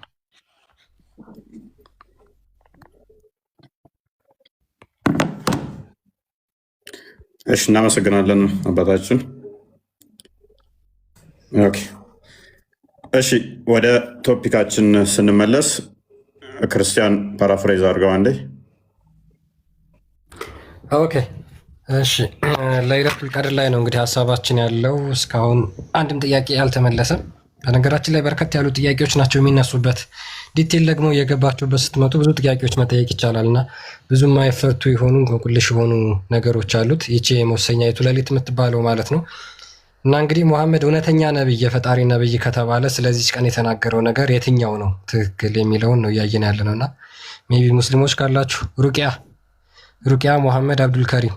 እሺ፣ እናመሰግናለን አባታችን። ኦኬ፣ እሺ፣ ወደ ቶፒካችን ስንመለስ ክርስቲያን ፓራፍሬዝ አድርገው አንዴ። ኦኬ እሺ፣ ለይለቱል ቀድር ላይ ነው እንግዲህ ሀሳባችን ያለው። እስካሁን አንድም ጥያቄ አልተመለሰም። በነገራችን ላይ በርከት ያሉ ጥያቄዎች ናቸው የሚነሱበት። ዲቴል ደግሞ እየገባችሁበት ስትመጡ ብዙ ጥያቄዎች መጠየቅ ይቻላል እና ብዙ የማይፈቱ የሆኑ እንቆቅልሽ የሆኑ ነገሮች አሉት። ይቺ የመወሰኛይቱ ሌሊት የምትባለው ማለት ነው። እና እንግዲህ ሙሐመድ እውነተኛ ነብይ፣ የፈጣሪ ነብይ ከተባለ ስለዚች ቀን የተናገረው ነገር የትኛው ነው ትክክል የሚለውን ነው እያየን ያለ ነው። እና ሜይ ቢ ሙስሊሞች ካላችሁ ሩቅያ ሙሐመድ አብዱልከሪም።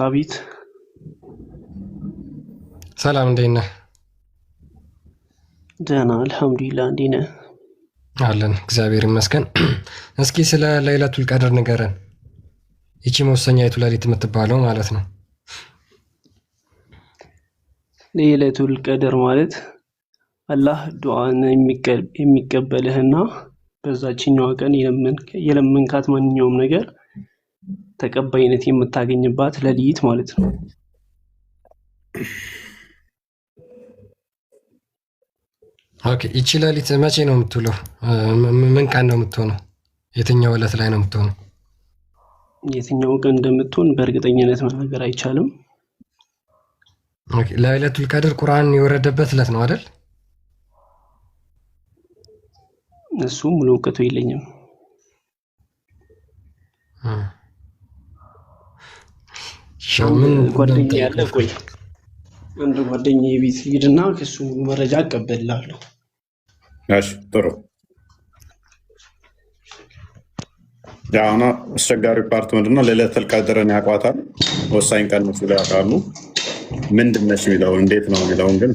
አቤት። ሰላም፣ እንዴት ነህ? ደህና አልሐምዱሊላህ። እንዴት ነህ? አለን እግዚአብሔር ይመስገን። እስኪ ስለ ለይለቱል ቀድር ንገረን። ይቺ መወሰኛይቱ ሌሊት የምትባለው ማለት ነው። ለይለቱል ቀድር ማለት አላህ ዱዓን የሚቀበልህና በዛችኛዋ ቀን የለመንካት ማንኛውም ነገር ተቀባይነት የምታገኝባት ሌሊት ማለት ነው። ኦኬ፣ ይቺ ሌሊት መቼ ነው የምትውለው? ምን ቀን ነው የምትሆነው? የትኛው ዕለት ላይ ነው የምትሆነው? የትኛው ቀን እንደምትሆን በእርግጠኝነት መናገር አይቻልም። ኦኬ፣ ለይለቱል ቀድር ቁርአን የወረደበት ዕለት ነው አይደል? እሱ ሙሉ እውቀቱ የለኝም። ጓደኛ ያለ ቆይ አንድ ጓደኛ ቤት ሂድና ከሱ መረጃ አቀበላለሁ። እሺ፣ ጥሩ። ያውና አስቸጋሪ ፓርት ምንድነው? ለይለቱል ቀድርን ያውቋታል፣ ወሳኝ ቀን ነው ሲሉ ያውቃሉ። ምንድን ነች የሚለው እንዴት ነው የሚለውን ግን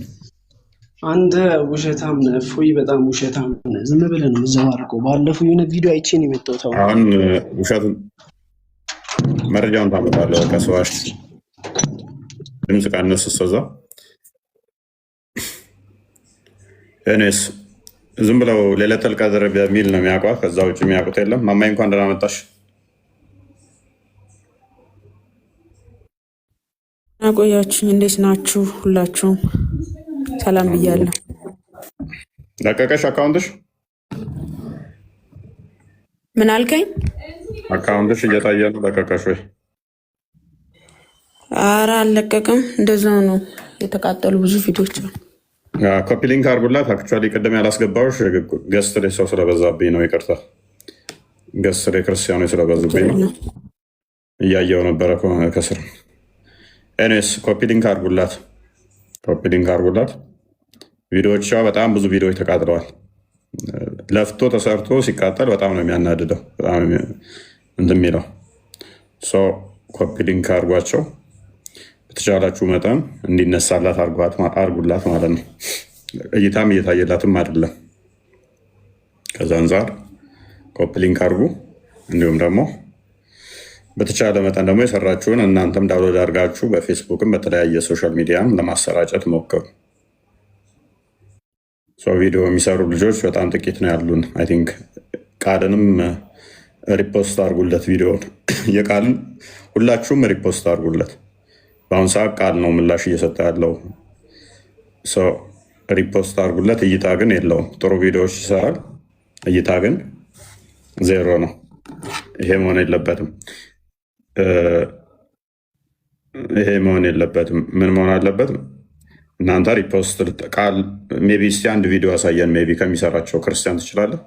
አንተ ውሸታም ነህ እፎይ፣ በጣም ውሸታም ነህ። ዝም ብለህ ነው የምትዘባርቀው። ባለፈው የሆነ ቪዲዮ አይቼ ነው የመጣሁት። አሁን ውሸቱን መረጃውን ታመጣለህ። ከሰዋሽ ድምፅ ቀንስ። እሷ እኔስ ዝም ብለው ለይለቱል ቀድር በሚል ነው የሚያውቋት። ከዛ ውጭ የሚያውቁት የለም። ማማይ እንኳን ደህና መጣሽ። አቆያችሁኝ። እንዴት ናችሁ? ሁላችሁም ሰላም ብያለሁ። ለቀቀሽ አካውንትሽ? ምን አልከኝ? አካውንትሽ እየታየ ነው። ለቀቀሽ ወይ? ኧረ አልለቀቅም። እንደዛው ነው የተቃጠሉ ብዙ ቪዲዮች ነው። ኮፒ ሊንክ አድርጉላት። አክቹዋሊ ቅድም ያላስገባሁሽ ገስት ላይ ሰው ስለበዛብኝ ነው። ይቅርታ፣ ገስት ላይ ክርስቲያኖች ስለበዙብኝ ነው። እያየው ነበረ ከስር። ኤኒዌይስ ኮፒ ሊንክ አድርጉላት፣ ኮፒ ሊንክ አድርጉላት። ቪዲዮቿ በጣም ብዙ ቪዲዮዎች ተቃጥለዋል። ለፍቶ ተሰርቶ ሲቃጠል በጣም ነው የሚያናድደው። በጣም እንትን የሚለው ኮፒ ሊንክ አድርጓቸው። በተቻላችሁ መጠን እንዲነሳላት አድርጉላት ማለት ነው። እይታም እየታየላትም አይደለም። ከዛ አንጻር ኮፒ ሊንክ አድርጉ። እንዲሁም ደግሞ በተቻለ መጠን ደግሞ የሰራችሁን እናንተም ዳውንሎድ አድርጋችሁ በፌስቡክም በተለያየ ሶሻል ሚዲያም ለማሰራጨት ሞክሩ። ቪዲዮ የሚሰሩ ልጆች በጣም ጥቂት ነው ያሉን። አይ ቲንክ ቃልንም ሪፖስት አድርጉለት። ቪዲዮን የቃልን ሁላችሁም ሪፖስት አድርጉለት። በአሁኑ ሰዓት ቃል ነው ምላሽ እየሰጠ ያለው። ሪፖስት አድርጉለት። እይታ ግን የለውም። ጥሩ ቪዲዮዎች ይሰራል፣ እይታ ግን ዜሮ ነው። ይሄ መሆን የለበትም። ይሄ መሆን የለበትም። ምን መሆን አለበት? እናንተ ሪፖስት ቃል ሜይ ቢ እስኪ አንድ ቪዲዮ ያሳየን። ሜይ ቢ ከሚሰራቸው ክርስቲያን ትችላለህ።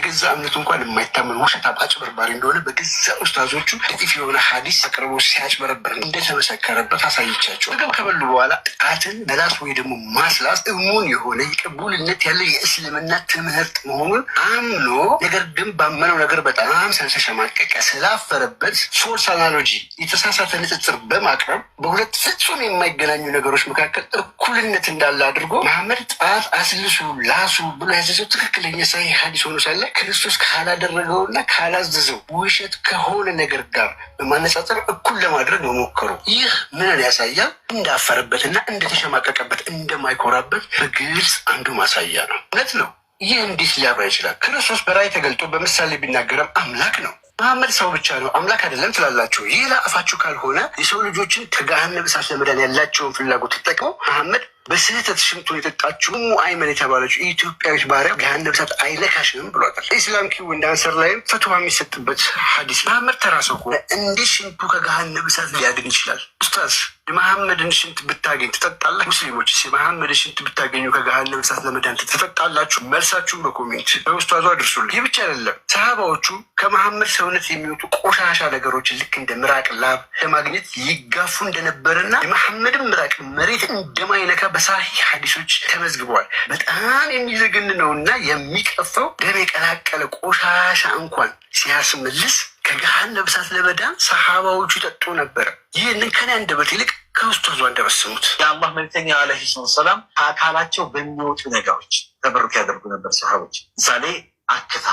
ለገዛ እምነቱ እንኳን የማይታመን ውሸት አጭበርባሪ እንደሆነ በገዛ ኡስታዞቹ ጥቂት የሆነ ሀዲስ አቅርቦ ሲያጭበረበር እንደተመሰከረበት አሳይቻቸው። ምግብ ከበሉ በኋላ ጣትን መላስ ወይ ደግሞ ማስላስ እሙን የሆነ የቅቡልነት ያለ የእስልምና ትምህርት መሆኑን አምኖ ነገር ግን ባመነው ነገር በጣም ስለተሸማቀቀ ስላፈረበት ሶርስ አናሎጂ የተሳሳተ ንጽጽር በማቅረብ በሁለት ፍጹም የማይገናኙ ነገሮች መካከል እኩልነት እንዳለ አድርጎ መሐመድ ጣት አስልሱ ላሱ ብሎ ያዘዘው ትክክለኛ ሳይ ሀዲስ ሆኖ ሳለ ክርስቶስ ካላደረገውና ካላዘዘው ውሸት ከሆነ ነገር ጋር በማነጻጸር እኩል ለማድረግ መሞከሩ ይህ ምንን ያሳያል? እንዳፈረበትና እንደተሸማቀቀበት እንደማይኮራበት በግልጽ አንዱ ማሳያ ነው። እውነት ነው። ይህ እንዴት ሊያብራ ይችላል? ክርስቶስ በራእይ ተገልጦ በምሳሌ ቢናገርም አምላክ ነው። መሐመድ ሰው ብቻ ነው አምላክ አይደለም ትላላችሁ። ይህ ለአፋችሁ ካልሆነ የሰው ልጆችን ከገሃነመ እሳት ለመዳን ያላቸውን ፍላጎት ተጠቅመው መሐመድ በስህተት ሽንቱን የጠጣችው አይመን የተባለችው ኢትዮጵያዊት ባሪያ ገሃነመ እሳት አይነካሽም ብሏታል። ኢስላም ኪው እንደ አንሰር ላይም ፈትዋ የሚሰጥበት ሐዲስ መሐመድ ተራሰው እንዴት ሽንቱ ከገሃነመ እሳት ሊያድን ይችላል? ኡስታዝ የመሐመድን ሽንት ብታገኝ ትጠጣለህ? ሙስሊሞች የመሐመድን ሽንት ብታገኙ ከገሃነመ እሳት ለመዳን ትጠጣላችሁ? መልሳችሁን በኮሜንት በኡስታዙ አድርሱልኝ። ይህ ብቻ አይደለም፣ ሰሃባዎቹ ከመሐመድ ሰውነት የሚወጡ ቆሻሻ ነገሮችን ልክ እንደ ምራቅ፣ ላብ ለማግኘት ይጋፉ እንደነበርና የመሐመድን ምራቅ መሬት እንደማይነካ በሳሂህ ሐዲሶች ተመዝግበዋል። በጣም የሚዘገን ነውና የሚቀፋው ደም የቀላቀለ ቆሻሻ እንኳን ሲያስመልስ ከገሃነመ እሳት ለመዳን ሰሃባዎቹ ይጠጡ ነበር። ይህንን ከኔ አንደበት ይልቅ ከኡስታዙ አንደበት ስሙት። የአላህ መልክተኛ ዓለይሂ ሰላም ከአካላቸው በሚወጡ ነገሮች ተበሩክ ያደርጉ ነበር ሰሃቦች። ምሳሌ አክታ፣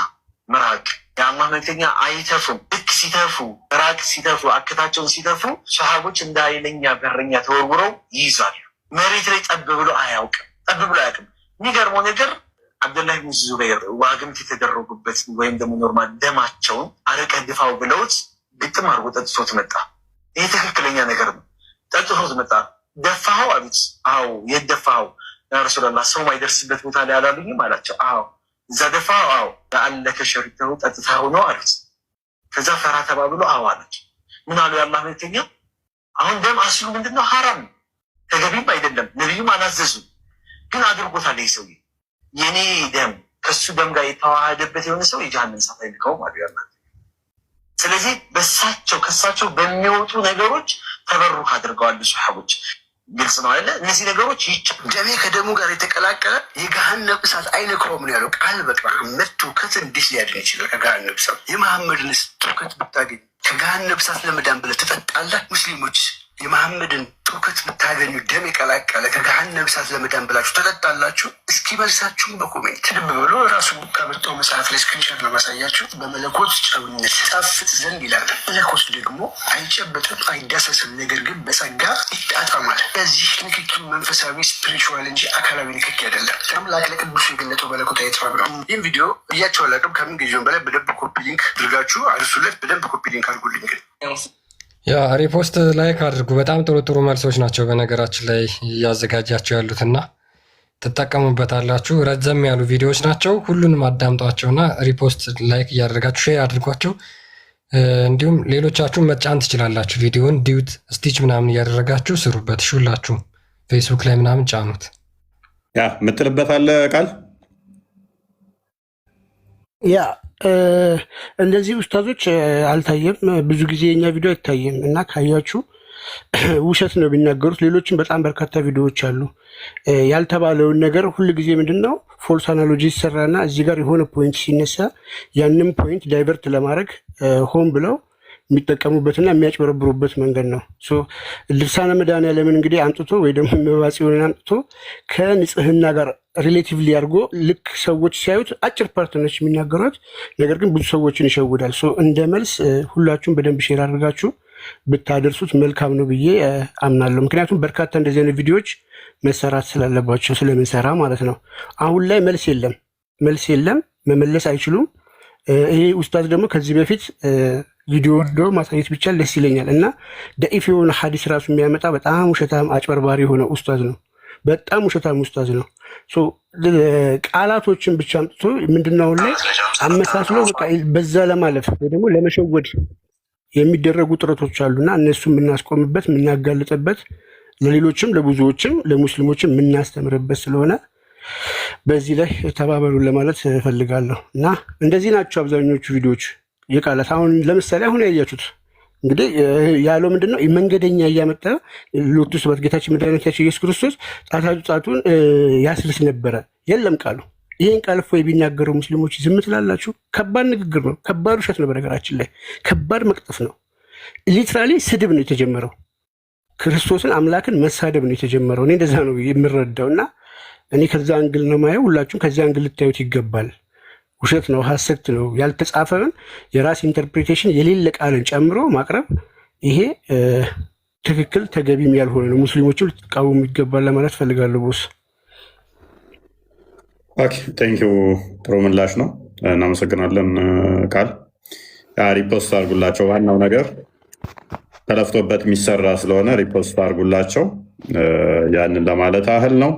ምራቅ። የአላህ መልክተኛ አይተፉም። ልክ ሲተፉ፣ ምራቅ ሲተፉ፣ አክታቸውን ሲተፉ ሰሃቦች እንደ ኃይለኛ በረኛ ተወርውረው ይይዛሉ። መሬት ላይ ጠብ ብሎ አያውቅም። ጠብ ብሎ አያውቅም። የሚገርመው ነገር አብዱላህ ብን ዙበይር ዋግምት የተደረጉበት ወይም ደግሞ ኖርማል ደማቸውን አረቀህ ድፋው ብለውት ግጥም አድርጎ ጠጥቶት መጣ። ይሄ ትክክለኛ ነገር ነው። ጠጥቶት መጣ። ደፋኸው አሉት። አዎ። የት ደፋኸው? ያ ረሱላላህ ሰው ማይደርስበት ቦታ ላይ አላሉኝም አላቸው። አዎ። እዛ ደፋኸው? አዎ። ለአለከ ሸሪተው ጠጥታው ነው አሉት። ከዛ ፈራ ተባብሎ አዎ አሉት። ምን አሉ የአላህ መልክተኛ? አሁን ደም አስሉ ምንድነው? ሐራም ተገቢም አይደለም። ነቢዩም አላዘዙም፣ ግን አድርጎታል። ይህ ሰውዬ የኔ ደም ከሱ ደም ጋር የተዋሃደበት የሆነ ሰው የጀሃነም እሳት አይልከውም አሉ ያላ። ስለዚህ በሳቸው ከሳቸው በሚወጡ ነገሮች ተበሩክ አድርገዋል ሰሃቦች። ግልጽ ነው አይደለ? እነዚህ ነገሮች ደሜ ከደሙ ጋር የተቀላቀለ የገሃነመ እሳት አይነካውም ነው ያለው ቃል በቃል። መሐመድ ትውከት እንዴት ሊያድን ይችላል ከገሃነመ እሳት? የመሐመድንስ ትውከት ብታገኝ ከገሃነመ እሳት ለመዳን ብለህ ትጠጣለህ? ሙስሊሞች የመሐመድን ትውከት ብታገኙ ደም የቀላቀለ ከገሃነመ እሳት ለመዳን ብላችሁ ተጠጣላችሁ? እስኪ መልሳችሁን በኮሜንት ልብ ብሎ ራሱ ከመጣው መጽሐፍ ላይ ስክሪንሾት ነው ማሳያችሁ። በመለኮት ጨውነት ጣፍጥ ዘንድ ይላል። መለኮት ደግሞ አይጨበጥም፣ አይዳሰስም፣ ነገር ግን በጸጋ ይጣጣማል። የዚህ ንክኪ መንፈሳዊ ስፒሪቹዋል እንጂ አካላዊ ንክኪ አይደለም። አምላክ ለቅዱሱ የገለጠው መለኮታዊ ጥበብ ነው። ይህም ቪዲዮ እያቸው አላቅም ከምን ጊዜውን በላይ በደንብ ኮፒ ሊንክ አድርጋችሁ አድርሱለት። በደንብ ኮፒ ሊንክ አድርጉልኝ። ያ ሪፖስት ላይክ አድርጉ። በጣም ጥሩ ጥሩ መልሶች ናቸው በነገራችን ላይ እያዘጋጃቸው ያሉትና ትጠቀሙበታላችሁ። ረዘም ያሉ ቪዲዮዎች ናቸው። ሁሉንም አዳምጧቸውና ሪፖስት ላይክ እያደረጋችሁ ሼር አድርጓቸው። እንዲሁም ሌሎቻችሁን መጫን ትችላላችሁ። ቪዲዮን ዲዩት ስቲች ምናምን እያደረጋችሁ ስሩበት። ሁላችሁም ፌስቡክ ላይ ምናምን ጫኑት። ያ የምትልበት አለ ቃል ያ እንደዚህ ኡስታዞች አልታየም። ብዙ ጊዜ የኛ ቪዲዮ አይታየም እና ካያችሁ ውሸት ነው የሚናገሩት። ሌሎችም በጣም በርካታ ቪዲዮዎች አሉ። ያልተባለውን ነገር ሁል ጊዜ ምንድን ነው ፎልስ አናሎጂ ይሰራና እዚህ ጋር የሆነ ፖይንት ሲነሳ ያንም ፖይንት ዳይቨርት ለማድረግ ሆን ብለው የሚጠቀሙበትና የሚያጭበረብሩበት መንገድ ነው። ልሳነ መድኃኔዓለምን እንግዲህ አምጥቶ ወይ ደግሞ መባጽዮንን አምጥቶ ከንጽህና ጋር ሪሌቲቭሊ አድርጎ ልክ ሰዎች ሲያዩት አጭር ፓርት ነች የሚናገሯት፣ ነገር ግን ብዙ ሰዎችን ይሸውዳል። እንደ መልስ ሁላችሁም በደንብ ሼር አድርጋችሁ ብታደርሱት መልካም ነው ብዬ አምናለሁ። ምክንያቱም በርካታ እንደዚህ አይነት ቪዲዮዎች መሰራት ስላለባቸው ስለምንሰራ ማለት ነው። አሁን ላይ መልስ የለም፣ መመለስ አይችሉም። ይሄ ኡስታዝ ደግሞ ከዚህ በፊት ቪዲዮ ወርዶ ማሳየት ብቻ ደስ ይለኛል እና ደኢፍ የሆነ ሐዲስ ራሱ የሚያመጣ በጣም ውሸታም አጭበርባሪ የሆነ ኡስታዝ ነው። በጣም ውሸታም ኡስታዝ ነው። ቃላቶችን ብቻ አምጥቶ ምንድነው ላይ አመሳስሎ በቃ በዛ ለማለፍ ወይ ደግሞ ለመሸወድ የሚደረጉ ጥረቶች አሉና እነሱ የምናስቆምበት የምናጋልጥበት፣ ለሌሎችም ለብዙዎችም ለሙስሊሞችም የምናስተምርበት ስለሆነ በዚህ ላይ ተባበሩ ለማለት እፈልጋለሁ። እና እንደዚህ ናቸው አብዛኞቹ ቪዲዮዎች የቃላት። አሁን ለምሳሌ አሁን ያያችሁት እንግዲህ ያለው ምንድነው መንገደኛ እያመጣ ሎቱ ስብሐት ጌታችን መድኃኒታችን ኢየሱስ ክርስቶስ ጣቱን ያስልስ ነበረ። የለም ቃሉ። ይህን ቃል እፎይ ቢናገረው ሙስሊሞች ዝም ትላላችሁ? ከባድ ንግግር ነው። ከባድ ውሸት ነው። በነገራችን ላይ ከባድ መቅጠፍ ነው። ሊትራሊ ስድብ ነው የተጀመረው። ክርስቶስን አምላክን መሳደብ ነው የተጀመረው። እኔ እንደዛ ነው የምረዳው እና እኔ ከዛ አንግል ነው ማየው። ሁላችሁም ከዛ አንግል ልታዩት ይገባል። ውሸት ነው፣ ሀሰት ነው ያልተጻፈን የራስ ኢንተርፕሪቴሽን የሌለ ቃልን ጨምሮ ማቅረብ ይሄ ትክክል ተገቢም ያልሆነ ነው። ሙስሊሞችም ልትቃወሙ ይገባል ለማለት ፈልጋለሁ። ቦስ ኦኬ ቴንኪው። ጥሩ ምላሽ ነው። እናመሰግናለን። ቃል ሪፖስት አድርጉላቸው። ዋናው ነገር ተለፍቶበት የሚሰራ ስለሆነ ሪፖስት አድርጉላቸው። ያንን ለማለት ያህል ነው።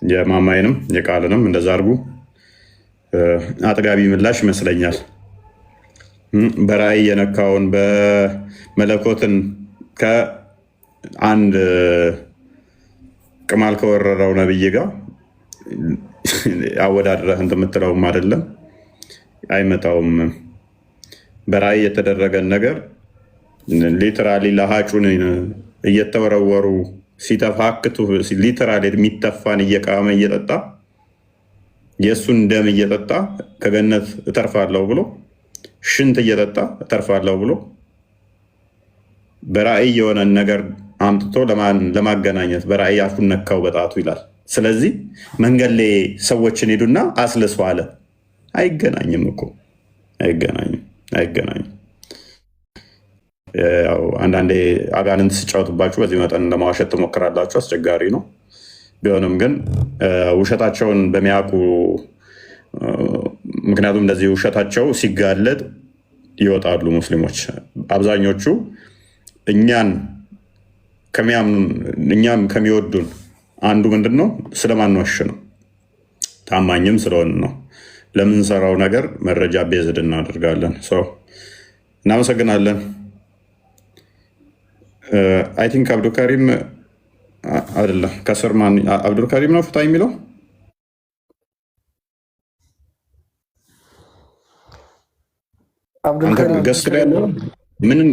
የማማይንም የቃልንም እንደዛ አድርጉ። አጥጋቢ ምላሽ ይመስለኛል። በራእይ የነካውን በመለኮትን ከአንድ ቅማል ከወረረው ነብይ ጋር አወዳድረህ እንትን የምትለውም አይደለም፣ አይመጣውም። በራእይ የተደረገን ነገር ሊትራሊ ለሀጩን እየተወረወሩ ሲተፋክቱ ሊትራሊ የሚተፋን እየቃመ እየጠጣ የእሱን ደም እየጠጣ ከገነት እተርፋለሁ ብሎ ሽንት እየጠጣ እተርፋለሁ ብሎ በራእይ የሆነን ነገር አምጥቶ ለማገናኘት በራእይ አፉን ነካው በጣቱ ይላል። ስለዚህ መንገድ ላይ ሰዎችን ሄዱና አስልሱ አለ። አይገናኝም እኮ አይገናኝም። ያው አንዳንዴ አጋንንት ሲጫወትባችሁ በዚህ መጠን ለማዋሸት ትሞክራላችሁ። አስቸጋሪ ነው። ቢሆንም ግን ውሸታቸውን በሚያውቁ ምክንያቱም እንደዚህ ውሸታቸው ሲጋለጥ ይወጣሉ ሙስሊሞች። አብዛኞቹ እኛም ከሚወዱን አንዱ ምንድን ነው? ስለማንዋሽ ነው። ታማኝም ስለሆን ነው። ለምንሰራው ነገር መረጃ ቤዝድ እናደርጋለን። እናመሰግናለን። አይ ቲንክ አብዱልካሪም አይደለም ከስር ማን አብዱልካሪም ነው ፍታ የሚለው ገስ ያለው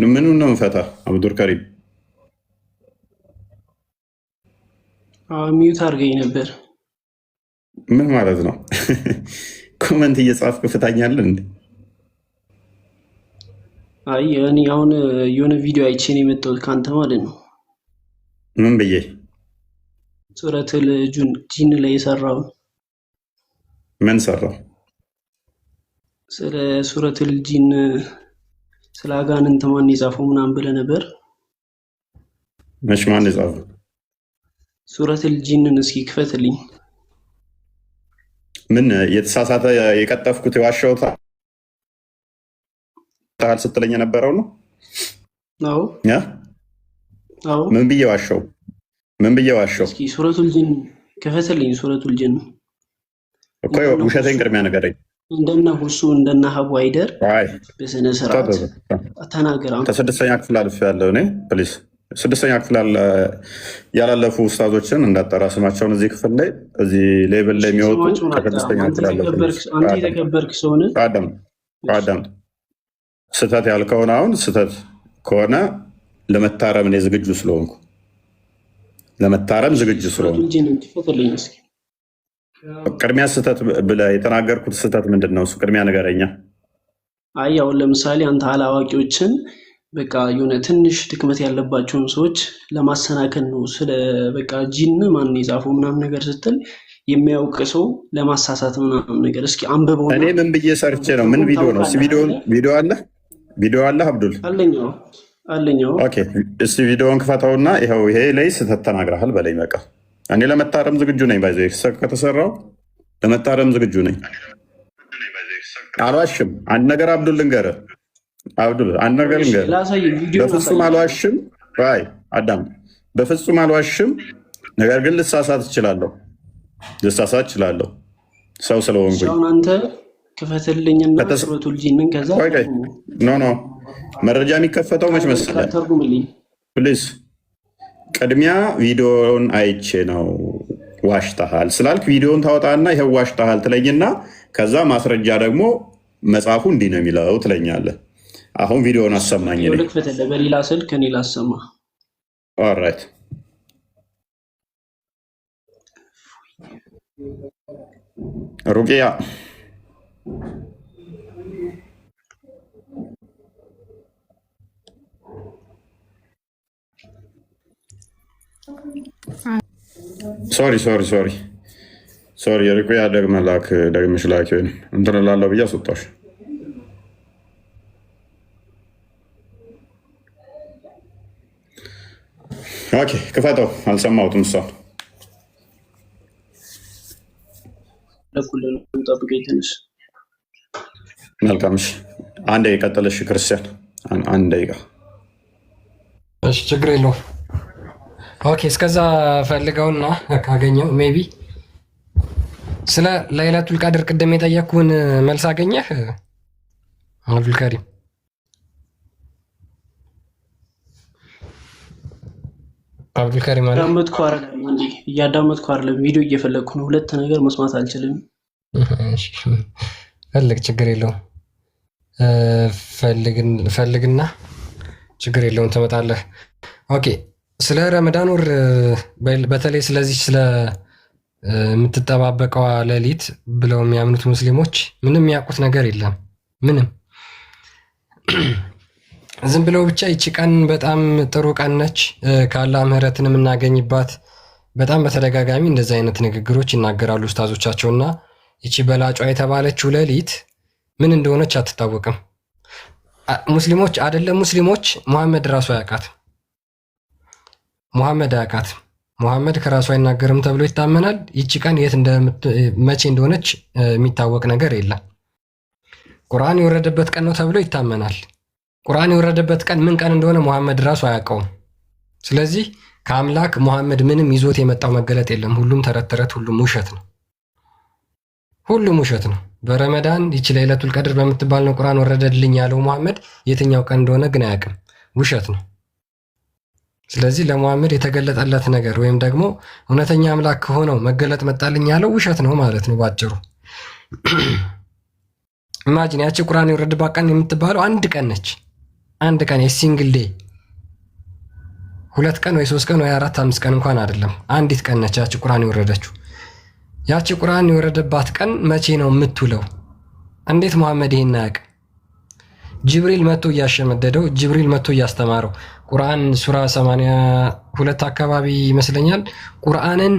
ምንም ነው ፈታ አብዱልካሪም ሚዩት አድርገኝ ነበር። ምን ማለት ነው? ኮመንት እየጻፍክ ፍታኛለን እንዴ? አይ እኔ አሁን የሆነ ቪዲዮ አይቼ ነው የመጣሁት ከአንተ ማለት ነው። ምን ብዬ? ሱረቱል ጂን ላይ የሰራው ምን ሰራው? ስለ ሱረቱል ጂን ስለ አጋንንት ማን የጻፈው ምናምን ብለህ ነበር። መች ማን የጻፈው? ሱረቱል ጂንን እስኪ ክፈትልኝ። ምን የተሳሳተ የቀጠፍኩት የዋሻሁት ስትለኝ የነበረው ነው? አዎ። ምን ብዬ ዋሻው? እስኪ ሱረቱል ጂን ክፈትልኝ። ሱረቱል ጂን እኮ ውሸቴን ቅድሚያ ንገረኝ። እንደና ሁሱ እንደና ሀቡ አይደር በስነ ስርዓት ተናገር። ከስድስተኛ ክፍል አልፌያለሁ እኔ። ፕሊዝ ስድስተኛ ክፍል ያላለፉ ኡስታዞችን እንዳጠራ ስማቸውን እዚህ ክፍል ላይ እዚህ ሌብል ላይ የሚወጡ ከስድስተኛ ክፍል አንተ የተከበርክ ሰው ነህ። አዳምጥ። ስህተት ያልከውን አሁን ስህተት ከሆነ ለመታረም እኔ ዝግጁ ስለሆንኩ ቅድሚያ ስህተት ብለህ የተናገርኩት ስህተት ምንድን ነው? እሱ ቅድሚያ ንገረኛ። አይ አሁን ለምሳሌ አንተ አላዋቂዎችን በቃ የሆነ ትንሽ ድክመት ያለባቸውን ሰዎች ለማሰናከል ነው ስለ በቃ ጂን ማን የጻፈው ምናምን ነገር ስትል የሚያውቅ ሰው ለማሳሳት ምናምን ነገር እስኪ አንብበው። እኔ ምን ብዬ ሰርቼ ነው? ምን ቪዲዮ ነው? ቪዲዮ አለ አብዱል አለኛው። ኦኬ እስቲ ቪዲዮውን ክፈተውና ይኸው ይሄ ላይ ስህተት ተናግረሃል በላይ በቃ እኔ ለመታረም ዝግጁ ነኝ። ባይዘ ከተሰራው ለመታረም ዝግጁ ነኝ። አልዋሽም። አንድ ነገር አብዱል ልንገርህ፣ አንድ ነገር ልንገርህ። በፍጹም አልዋሽም። አዳም በፍጹም አልዋሽም። ነገር ግን ልሳሳት እችላለሁ። ሰው ስለሆንኩኝ አንተ ክፈትልኝና ሱረቱል ጂንን ከዛ ኖ መረጃ የሚከፈተው መች መሰለህ? ፕሊዝ ቅድሚያ ቪዲዮን አይቼ ነው ዋሽተሃል ስላልክ ቪዲዮን ታወጣና ይኸው ዋሽተሃል ትለኝና ከዛ ማስረጃ ደግሞ መጽሐፉ እንዲህ ነው የሚለው ትለኛለህ። አሁን ቪዲዮን አሰማኝ። በሌላ ስልክ እኔ ላሰማ። ኦልራይት ሩቅያ ሶሪ ሶሪ ሪኩያ ደግመሽ ላኪ ወይ እንትን እላለሁ ብዬ አስወጣሽ። ኦኬ ክፈተው። አልሰማሁትም። እሷ ለኩልን ጠብቀኝ ትንሽ። መልካም እሺ፣ አንድ ደቂቃ ቀጥለሽ ክርስቲያን፣ አንድ ደቂቃ። እሺ ችግር የለውም። ኦኬ እስከዛ ፈልገውና ካገኘው ሜቢ ስለ ለይለቱል ቀድር ቅድም የጠየቅኩህን መልስ አገኘህ አብዱልከሪም? አብዱልከሪም አለ እያዳመጥኩ አይደለም፣ ቪዲዮ እየፈለግኩ ነው። ሁለት ነገር መስማት አልችልም። ፈልግ፣ ችግር የለውም። ፈልግና ችግር የለውም ትመጣለህ። ኦኬ ስለ ረመዳን ወር በተለይ ስለዚህ ስለ የምትጠባበቀዋ ሌሊት ብለው የሚያምኑት ሙስሊሞች ምንም የሚያውቁት ነገር የለም። ምንም ዝም ብለው ብቻ ይቺ ቀን በጣም ጥሩ ቀን ነች፣ ከአላህ ምህረትን የምናገኝባት። በጣም በተደጋጋሚ እንደዚህ አይነት ንግግሮች ይናገራሉ ኡስታዞቻቸውና ይቺ በላጯ የተባለችው ሌሊት ምን እንደሆነች አትታወቅም። ሙስሊሞች አይደለም ሙስሊሞች ሙሐመድ ራሱ አያውቃትም። ሙሐመድ አያውቃትም። ሙሐመድ ከራሱ አይናገርም ተብሎ ይታመናል። ይቺ ቀን መቼ እንደሆነች የሚታወቅ ነገር የለም። ቁርአን የወረደበት ቀን ነው ተብሎ ይታመናል። ቁርአን የወረደበት ቀን ምን ቀን እንደሆነ ሙሐመድ ራሱ አያውቀውም። ስለዚህ ከአምላክ ሙሐመድ ምንም ይዞት የመጣው መገለጥ የለም። ሁሉም ተረት ተረት፣ ሁሉም ውሸት ነው። ሁሉም ውሸት ነው። በረመዳን ይቺ ለይለቱል ቀድር በምትባል ነው ቁርአን ወረደልኝ ያለው ሙሐመድ። የትኛው ቀን እንደሆነ ግን አያውቅም። ውሸት ነው። ስለዚህ ለሙሐመድ የተገለጠለት ነገር ወይም ደግሞ እውነተኛ አምላክ ከሆነው መገለጥ መጣልኝ ያለው ውሸት ነው ማለት ነው ባጭሩ። ኢማጂን ያቺ ቁርአን የወረደባት ቀን የምትባለው አንድ ቀን ነች። አንድ ቀን የሲንግል ዴይ፣ 2 ቀን ወይ 3 ቀን ወይ 4 5 ቀን እንኳን አይደለም። አንዲት ቀን ነች ያቺ ቁርአን የወረደችው። ያቺ ቁርአን የወረደባት ቀን መቼ ነው የምትውለው? እንዴት ሙሐመድ ይሄን አያውቅም? ጅብሪል መጥቶ እያሸመደደው፣ ጅብሪል መጥቶ እያስተማረው። ቁርአን ሱራ 82 አካባቢ ይመስለኛል ቁርአንን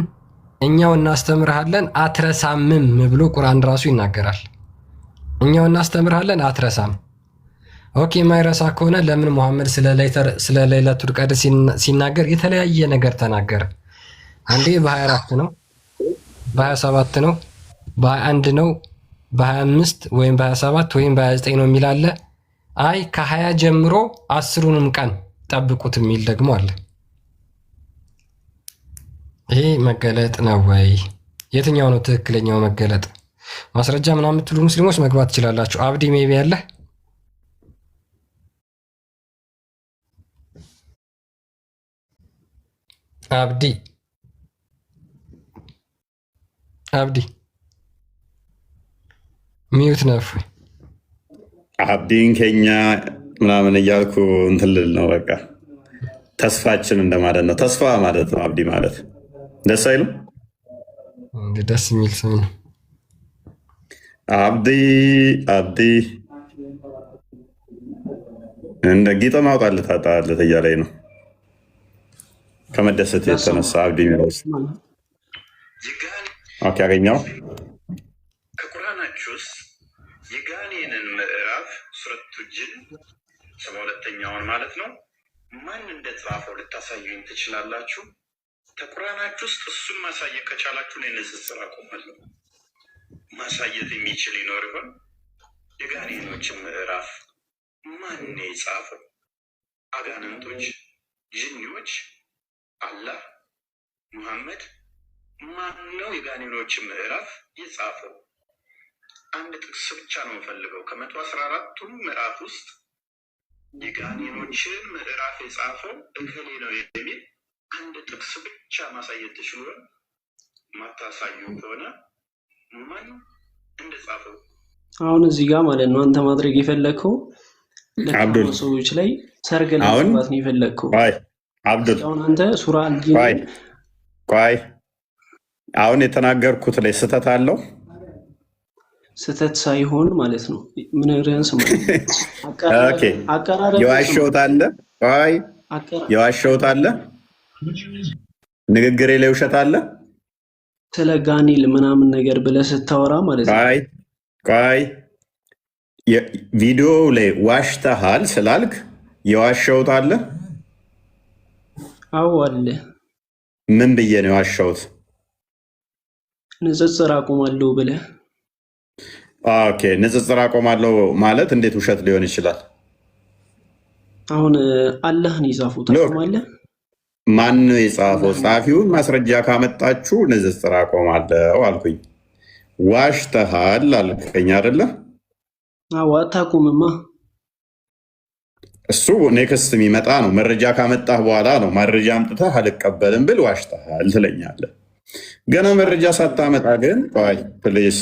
እኛው እናስተምርሃለን አትረሳምም ብሎ ቁርአን ራሱ ይናገራል። እኛው እናስተምርሃለን አትረሳም። ኦኬ የማይረሳ ከሆነ ለምን ሙሐመድ ስለ ለይለቱል ቀድር ሲናገር የተለያየ ነገር ተናገረ? አንዴ በ24 ነው፣ በ27 ነው፣ በ21 ነው፣ በ25 ወይም በ27 ወይም በ29 ነው የሚል አለ። አይ ከ20 ጀምሮ 10ሩንም ቀን ጠብቁት የሚል ደግሞ አለ። ይሄ መገለጥ ነው ወይ? የትኛው ነው ትክክለኛው መገለጥ? ማስረጃ ምናምን የምትሉ ሙስሊሞች መግባት ትችላላችሁ። አብዲ ሜቢ ያለ አብዲ ሚዩት ነፍ አብዲን ከኛ ምናምን እያልኩ እንትን ልል ነው። በቃ ተስፋችን እንደማለት ነው። ተስፋ ማለት ነው አብዲ ማለት። ደስ አይልም? ደስ የሚል ስም ነው። አብዲ እንደ ጌጠ ማውጣለት አጣለት እያለኝ ነው ከመደሰት የተነሳ አብዲ የሚለው አገኘው። ከቁርአናችሁ ውስጥ የጋኔንን ምዕራፍ ሱረቱ ጅን 72ኛውን ማለት ነው ማን እንደጻፈው ልታሳዩኝ ትችላላችሁ? ከቁርአናችሁ ውስጥ እሱም ማሳየት ከቻላችሁ ነው ንጽጽር አቆማለሁ። ማሳየት የሚችል ይኖር ይሆን? የጋኔኖችን ምዕራፍ ማን የጻፈው? አጋንንቶች፣ ጅኒዎች፣ አላህ፣ ሙሐመድ? ማን ነው የጋኔኖችን ምዕራፍ የጻፈው? አንድ ጥቅስ ብቻ ነው የምፈልገው። ከ114ቱም ምዕራፍ ውስጥ የጋኔኖችን ምዕራፍ የጻፈው እከሌ ነው የሚል አንድ ጥቅስ ብቻ ማሳየት ትችሉ? ማታሳዩ ከሆነ ማን እንደጻፈው? አሁን እዚህ ጋር ማለት ነው አንተ ማድረግ የፈለግከው አብዱል ሰዎች ላይ ሰርግ ለማግባት ነው የፈለግከው። አብዱል አሁን አንተ ሱራ ቆይ አሁን የተናገርኩት ላይ ስህተት አለው? ስህተት ሳይሆን ማለት ነው ምን ርዕስ የዋሸሁት አለ? ቆይ የዋሸሁት አለ? ንግግሬ ላይ ውሸት አለ? ስለ ጋኔል ምናምን ነገር ብለህ ስታወራ ማለት ነው። ቆይ ቪዲዮ ላይ ዋሽተሃል ስላልክ የዋሸሁት አለ? አዎ አለ። ምን ብዬ ነው የዋሸሁት? ንጽጽር አቆማለሁ ብለህ። ኦኬ፣ ንጽጽር አቆማለሁ ማለት እንዴት ውሸት ሊሆን ይችላል? አሁን አላህን የጻፉት አቆማለህ? ማን ነው የጻፈው? ጸሐፊውን ማስረጃ ካመጣችሁ ንጽጽር አቆማለሁ አልኩኝ። ዋሽተሃል አልከኝ አይደለ? አዎ፣ አታቆምማ። እሱ ኔክስት የሚመጣ ነው። መረጃ ካመጣህ በኋላ ነው። መረጃ አምጥተህ አልቀበልም ብል ዋሽተሃል ትለኛለህ። ገና መረጃ ሳታመጣ ግን ቆይ ፕሊስ፣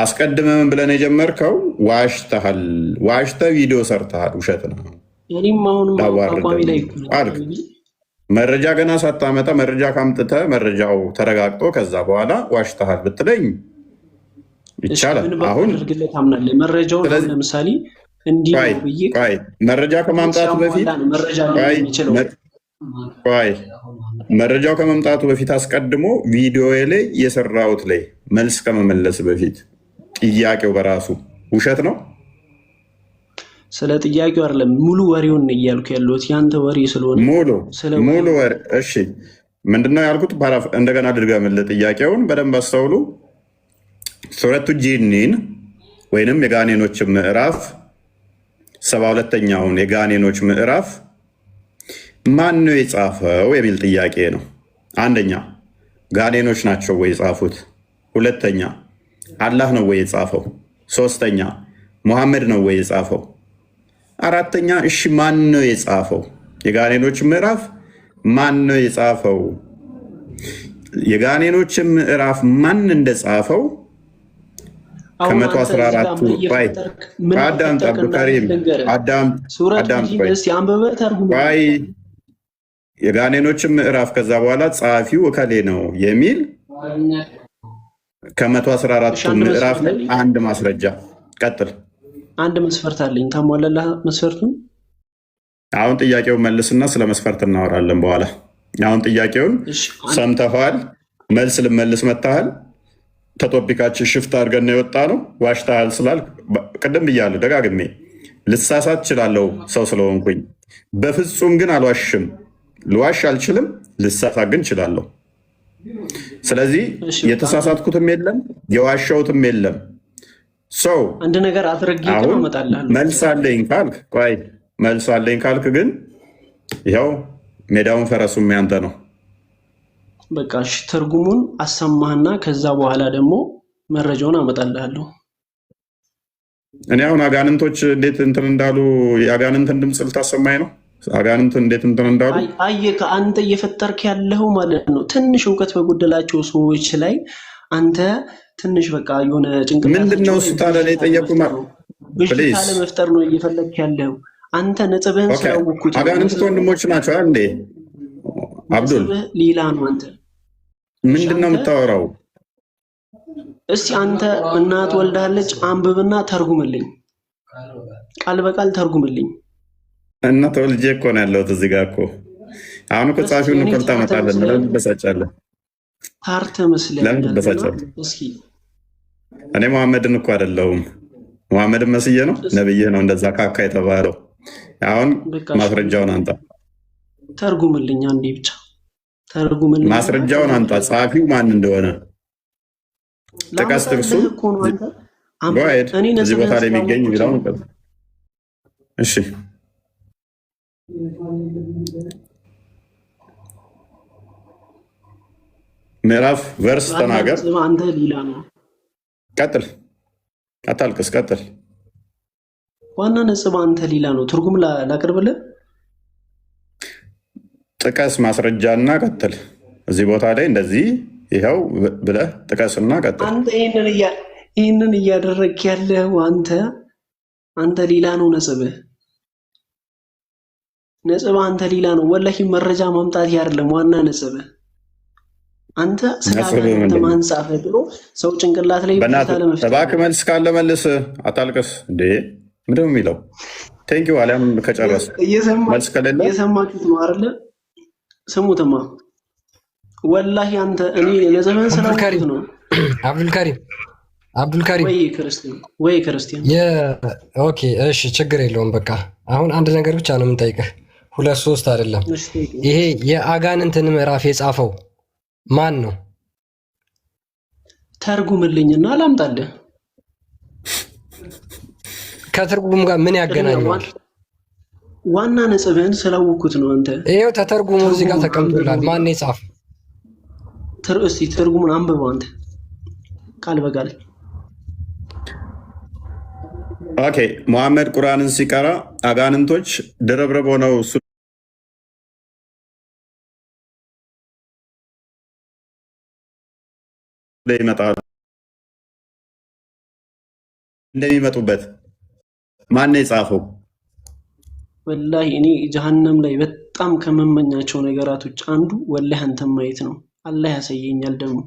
አስቀድመን ብለን የጀመርከው ዋሽተሃል። ዋሽተህ ቪዲዮ ሰርተሃል፣ ውሸት ነው። እኔም አሁንም አቋሚ ላይ አልክ። መረጃ ገና ሳታመጣ መረጃ ካምጥተህ መረጃው ተረጋግጦ ከዛ በኋላ ዋሽተሃል ብትለኝ ይቻላል። አሁን መረጃውን ለምሳሌ መረጃ ከማምጣቱ በፊት መረጃው ከመምጣቱ በፊት አስቀድሞ ቪዲዮ ላይ የሰራሁት ላይ መልስ ከመመለስ በፊት ጥያቄው በራሱ ውሸት ነው። ስለ ጥያቄው አይደለም፣ ሙሉ ወሬውን እያልኩ ያለሁት ያንተ ወሬ ስለሆነ ሙሉ ወሬ። እሺ ምንድነው ያልኩት? እንደገና ድገምልህ ጥያቄውን በደንብ አስተውሉ። ሱረቱ ጂኒን ወይንም የጋኔኖች ምዕራፍ 72ኛውን የጋኔኖች ምዕራፍ ማን ነው የጻፈው የሚል ጥያቄ ነው። አንደኛ ጋኔኖች ናቸው ወይ የጻፉት? ሁለተኛ አላህ ነው ወይ የጻፈው? ሶስተኛ ሙሐመድ ነው ወይ የጻፈው? አራተኛ እሺ ማን ነው የጻፈው? የጋኔኖች ምዕራፍ ማን ነው የጻፈው? የጋኔኖች ምዕራፍ ማን እንደጻፈው ከ114ቱ አዳምጥ አብዱልከሪም ቆይ የጋኔኖችን ምዕራፍ ከዛ በኋላ ጸሐፊው እከሌ ነው የሚል ከ114ቱ ምዕራፍ ላይ አንድ ማስረጃ። ቀጥል። አንድ መስፈርት አለኝ። ታሟላላ መስፈርቱን? አሁን ጥያቄውን መልስና ስለ መስፈርት እናወራለን በኋላ። አሁን ጥያቄውን ሰምተኸዋል፣ መልስ ልመልስ መጥተሃል። ተቶፒካችን ሽፍት አድርገን የወጣ ነው። ዋሽተሃል ስላልክ ቅድም ብያለሁ ደጋግሜ፣ ልሳሳት እችላለሁ ሰው ስለሆንኩኝ፣ በፍጹም ግን አልዋሽም። ልዋሽ አልችልም፣ ልሳሳት ግን እችላለሁ። ስለዚህ የተሳሳትኩትም የለም የዋሸሁትም የለም። ሰው አንድ ነገር አድርጌ እመጣለሁ። መልስ አለኝ ካልክ ቆይ መልስ አለኝ ካልክ ግን ይኸው ሜዳውን ፈረሱም ያንተ ነው። በቃ እሺ፣ ትርጉሙን አሰማህና ከዛ በኋላ ደግሞ መረጃውን አመጣልሃለሁ። እኔ አሁን አጋንንቶች እንዴት እንትን እንዳሉ የአጋንንትን ድምፅ ልታሰማኝ ነው? አጋንንት እንዴት እንትን እንዳሉ አየህ፣ አንተ እየፈጠርክ ያለው ማለት ነው ትንሽ እውቀት በጎደላቸው ሰዎች ላይ አንተ ትንሽ በቃ የሆነ ጭንቅላት ምንድነው እሱ ታዲያ ላይ ጠየቁ ብዥታ ለመፍጠር ነው እየፈለግክ ያለው አንተ። ነጥብህን ስላወኩት አጋንንት ወንድሞች ናቸው እንዴ? አብዱል ሌላ ነው። አንተ ምንድነው የምታወራው? እስቲ አንተ እናት ወልዳለች አንብብና ተርጉምልኝ፣ ቃል በቃል ተርጉምልኝ። እናት ወልጄ እኮ ነው ያለሁት እዚህ ጋር እኮ። አሁን እኮ ጻፊውን እኮ ልታመጣለን። ለምን ትበሳጫለህ? ታርተ መስለኝ። ለምን ትበሳጫለህ? እኔ መሐመድን እኮ አይደለሁም። መሐመድን መስዬ ነው ነብይህ ነው እንደዛ ካካ የተባለው። አሁን ማስረጃውን አንጣ፣ ተርጉምልኝ። አንዴ ብቻ ተርጉምልኝ። ማስረጃውን አንጣ፣ ጸሐፊው ማን እንደሆነ ጥቀስ። ጥቅሱ እዚህ ቦታ ላይ የሚገኝ የሚለውን እሺ ምዕራፍ ቨርስ ተናገር። ቀጥል፣ አታልቅስ፣ ቀጥል። ዋና ነጥብ አንተ ሌላ ነው። ትርጉም ላቅርብልህ። ጥቀስ ማስረጃና ቀጥል። እዚህ ቦታ ላይ እንደዚህ ይኸው ብለህ ጥቀስና ቀጥል። አንተ ይህንን እያደረግክ ያለው አንተ ሌላ ነው ነጥብህ። ነጥብ አንተ ሌላ ነው። ወላሂ መረጃ ማምጣት አይደለም ዋና ነጥብህ። አንተ ስላንተ ማንጻፈ ብሎ ሰው ጭንቅላት ላይ እባክህ መልስ ካለ መልስ፣ አታልቅስ እንዴ። ምንድነው የሚለው? ቴንኪው አሊያም ከጨረስ መልስ ከሌለ እየሰማችሁት ነው አይደለ? ስሙትማ ወላሂ አንተ እኔ ለዘመን ስላልኩት ነው። አብዱልካሪም ወይ ክርስቲያን ኦኬ፣ እሺ፣ ችግር የለውም። በቃ አሁን አንድ ነገር ብቻ ነው የምንጠይቅህ፣ 2 3 አይደለም። ይሄ የአጋንንትን ምዕራፍ የጻፈው ማን ነው? ተርጉምልኝና ላምጣልህ። ከትርጉም ጋር ምን ያገናኘዋል? ዋና ነጥብህን ስላወኩት ነው። አንተ ይሄው ተተርጉሞ እዚህ ጋር ተቀምጦላል። ማን የጻፈው? እስቲ ትርጉሙን አንብበው አንተ ቃል በቃል። ኦኬ፣ መሐመድ ቁርአንን ሲቀራ አጋንንቶች ድርብርብ ሆነው እሱ ላይ ይመጣሉ። እንደሚመጡበት ማን ነው የጻፈው? ወላሂ እኔ ጀሃነም ላይ በጣም ከመመኛቸው ነገራቶች አንዱ ወላሂ አንተን ማየት ነው። አላህ ያሳየኛል ደግሞ።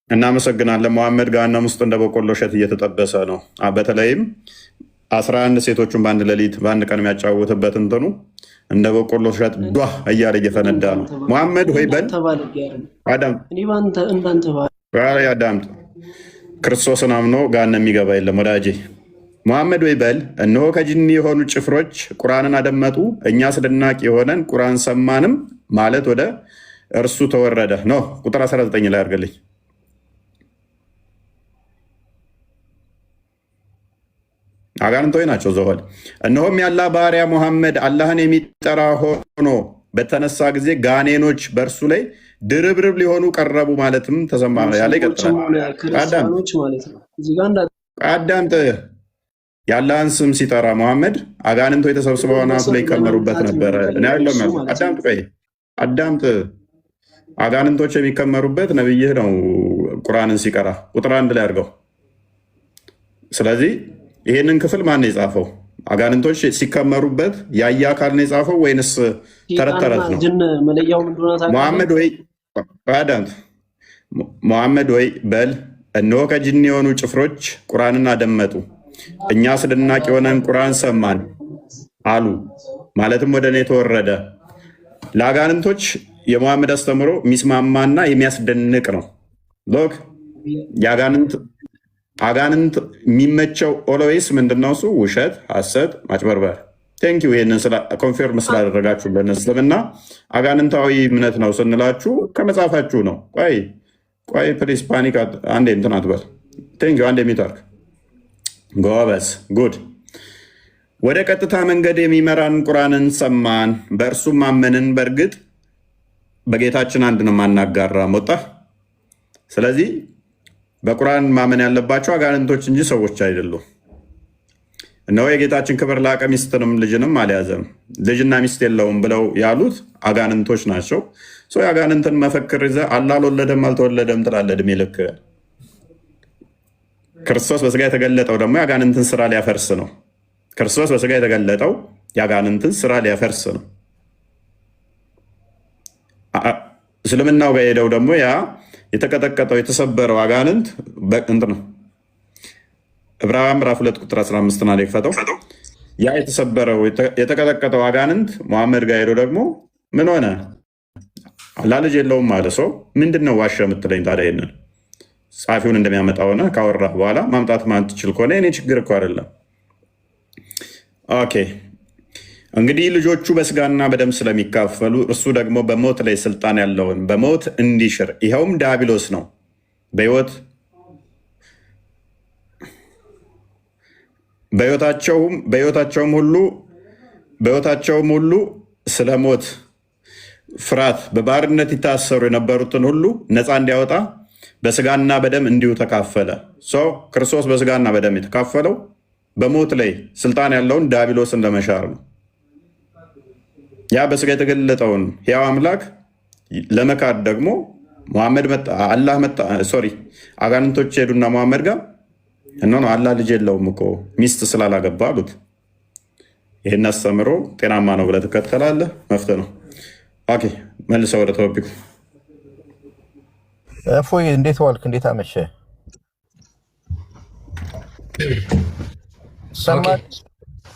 እናመሰግናለን። መሐመድ ገሃነም ውስጥ እንደ በቆሎ እሸት እየተጠበሰ ነው። በተለይም 11 ሴቶቹን በአንድ ሌሊት በአንድ ቀን የሚያጫውትበት እንትኑ እንደ በቆሎ እሸት ዷ እያለ እየፈነዳ ነው። መሐመድ ሆይ በል አዳምጥ። ክርስቶስን አምኖ ገሃነም የሚገባ የለም ወዳጄ። መሐመድ ወይ በል እነሆ ከጅኒ የሆኑ ጭፍሮች ቁርአንን አደመጡ፣ እኛ አስደናቂ የሆነን ቁርአን ሰማንም ማለት ወደ እርሱ ተወረደ ነው። ቁጥር 19 ላይ አድርግልኝ። አጋንንቶች ናቸው ዘወል። እነሆም የአላህ ባሪያ ሙሐመድ አላህን የሚጠራ ሆኖ በተነሳ ጊዜ ጋኔኖች በእርሱ ላይ ድርብርብ ሊሆኑ ቀረቡ ማለትም ተሰማ ያለ ይቀጥላል። አዳምጥ። የአላህን ስም ሲጠራ ሙሐመድ አጋንንቶች ተሰብስበው ናቱ ላይ ይከመሩበት ነበረ። አዳምጥ። አጋንንቶች የሚከመሩበት ነብይህ ነው ቁርአንን ሲቀራ። ቁጥር 1 ላይ አድርገው። ስለዚህ ይሄንን ክፍል ማን ነው የጻፈው? አጋንንቶች ሲከመሩበት ያየ አካል ነው የጻፈው ወይንስ ተረት ተረት ነው? ሙሐመድ ወይ በል እነሆ ከጅኒ የሆኑ ጭፍሮች ቁርአንን አደመጡ፣ እኛ አስደናቂ የሆነን ቁርአን ሰማን አሉ ማለትም ወደ እኔ ተወረደ። ለአጋንንቶች የሙሐመድ አስተምሮ የሚስማማና የሚያስደንቅ ነው። ሎክ አጋንንት የሚመቸው ኦሎዌስ ምንድነው? እሱ ውሸት፣ ሐሰት፣ ማጭበርበር። ቴንኪው ይህንን ኮንፊርም ስላደረጋችሁልን። እስልምና አጋንንታዊ እምነት ነው ስንላችሁ ከመጽሐፋችሁ ነው። ቆይ ፕሊስ ፓኒክ አንዴ እንትን አትበል። ቴንኪው አንዴ የሚታርክ ጎበዝ ጉድ። ወደ ቀጥታ መንገድ የሚመራን ቁርአንን ሰማን፣ በእርሱም ማመንን። በእርግጥ በጌታችን አንድ ነው ማናጋራ ሞጣ። ስለዚህ በቁርአን ማመን ያለባቸው አጋንንቶች እንጂ ሰዎች አይደሉም። እነሆ የጌታችን ክብር ላቀ ሚስትንም ልጅንም አልያዘም፣ ልጅና ሚስት የለውም ብለው ያሉት አጋንንቶች ናቸው። የአጋንንትን መፈክር ይዘህ አላህ አልወለደም አልተወለደም ትላለህ እድሜ ልክ። ክርስቶስ በስጋ የተገለጠው ደግሞ የአጋንንትን ስራ ሊያፈርስ ነው። ክርስቶስ በስጋ የተገለጠው የአጋንንትን ስራ ሊያፈርስ ነው። እስልምናው ጋር ሄደው ደግሞ ያ የተቀጠቀጠው የተሰበረው አጋንንት በቅንት ነው። ዕብራውያን ምዕራፍ 2 ቁጥር 15 ና የክፈተው ያ የተሰበረው የተቀጠቀጠው አጋንንት ሙሐመድ ጋር ሄደው ደግሞ ምን ሆነ? አላህ ልጅ የለውም አለ። ሰው ምንድን ነው ዋሸ የምትለኝ ታዲያ? ይሄንን ጻፊውን እንደሚያመጣ ሆነ ካወራህ በኋላ ማምጣት ማትችል ከሆነ እኔ ችግር እኮ አይደለም። ኦኬ እንግዲህ ልጆቹ በስጋና በደም ስለሚካፈሉ እርሱ ደግሞ በሞት ላይ ስልጣን ያለውን በሞት እንዲሽር ይኸውም ዲያብሎስ ነው። በሕይወታቸውም ሁሉ ስለ ሞት ፍርሃት በባርነት ይታሰሩ የነበሩትን ሁሉ ነፃ እንዲያወጣ በስጋና በደም እንዲሁ ተካፈለ። ሰው ክርስቶስ በስጋና በደም የተካፈለው በሞት ላይ ስልጣን ያለውን ዲያብሎስን ለመሻር ነው። ያ በስጋ የተገለጠውን ሕያው አምላክ ለመካድ ደግሞ ሙሐመድ መጣ። አላህ መጣ። አጋንንቶች ሄዱና ሙሐመድ ጋር ነው አላህ ልጅ የለውም እኮ ሚስት ስላላገባ አሉት። ይህን አስተምሮ ጤናማ ነው ብለህ ትከተላለህ፣ መፍትሄ ነው። ኦኬ መልሰው ወደ ቶፒኩ። እፎይ እንዴት ዋልክ? እንዴት አመሸ?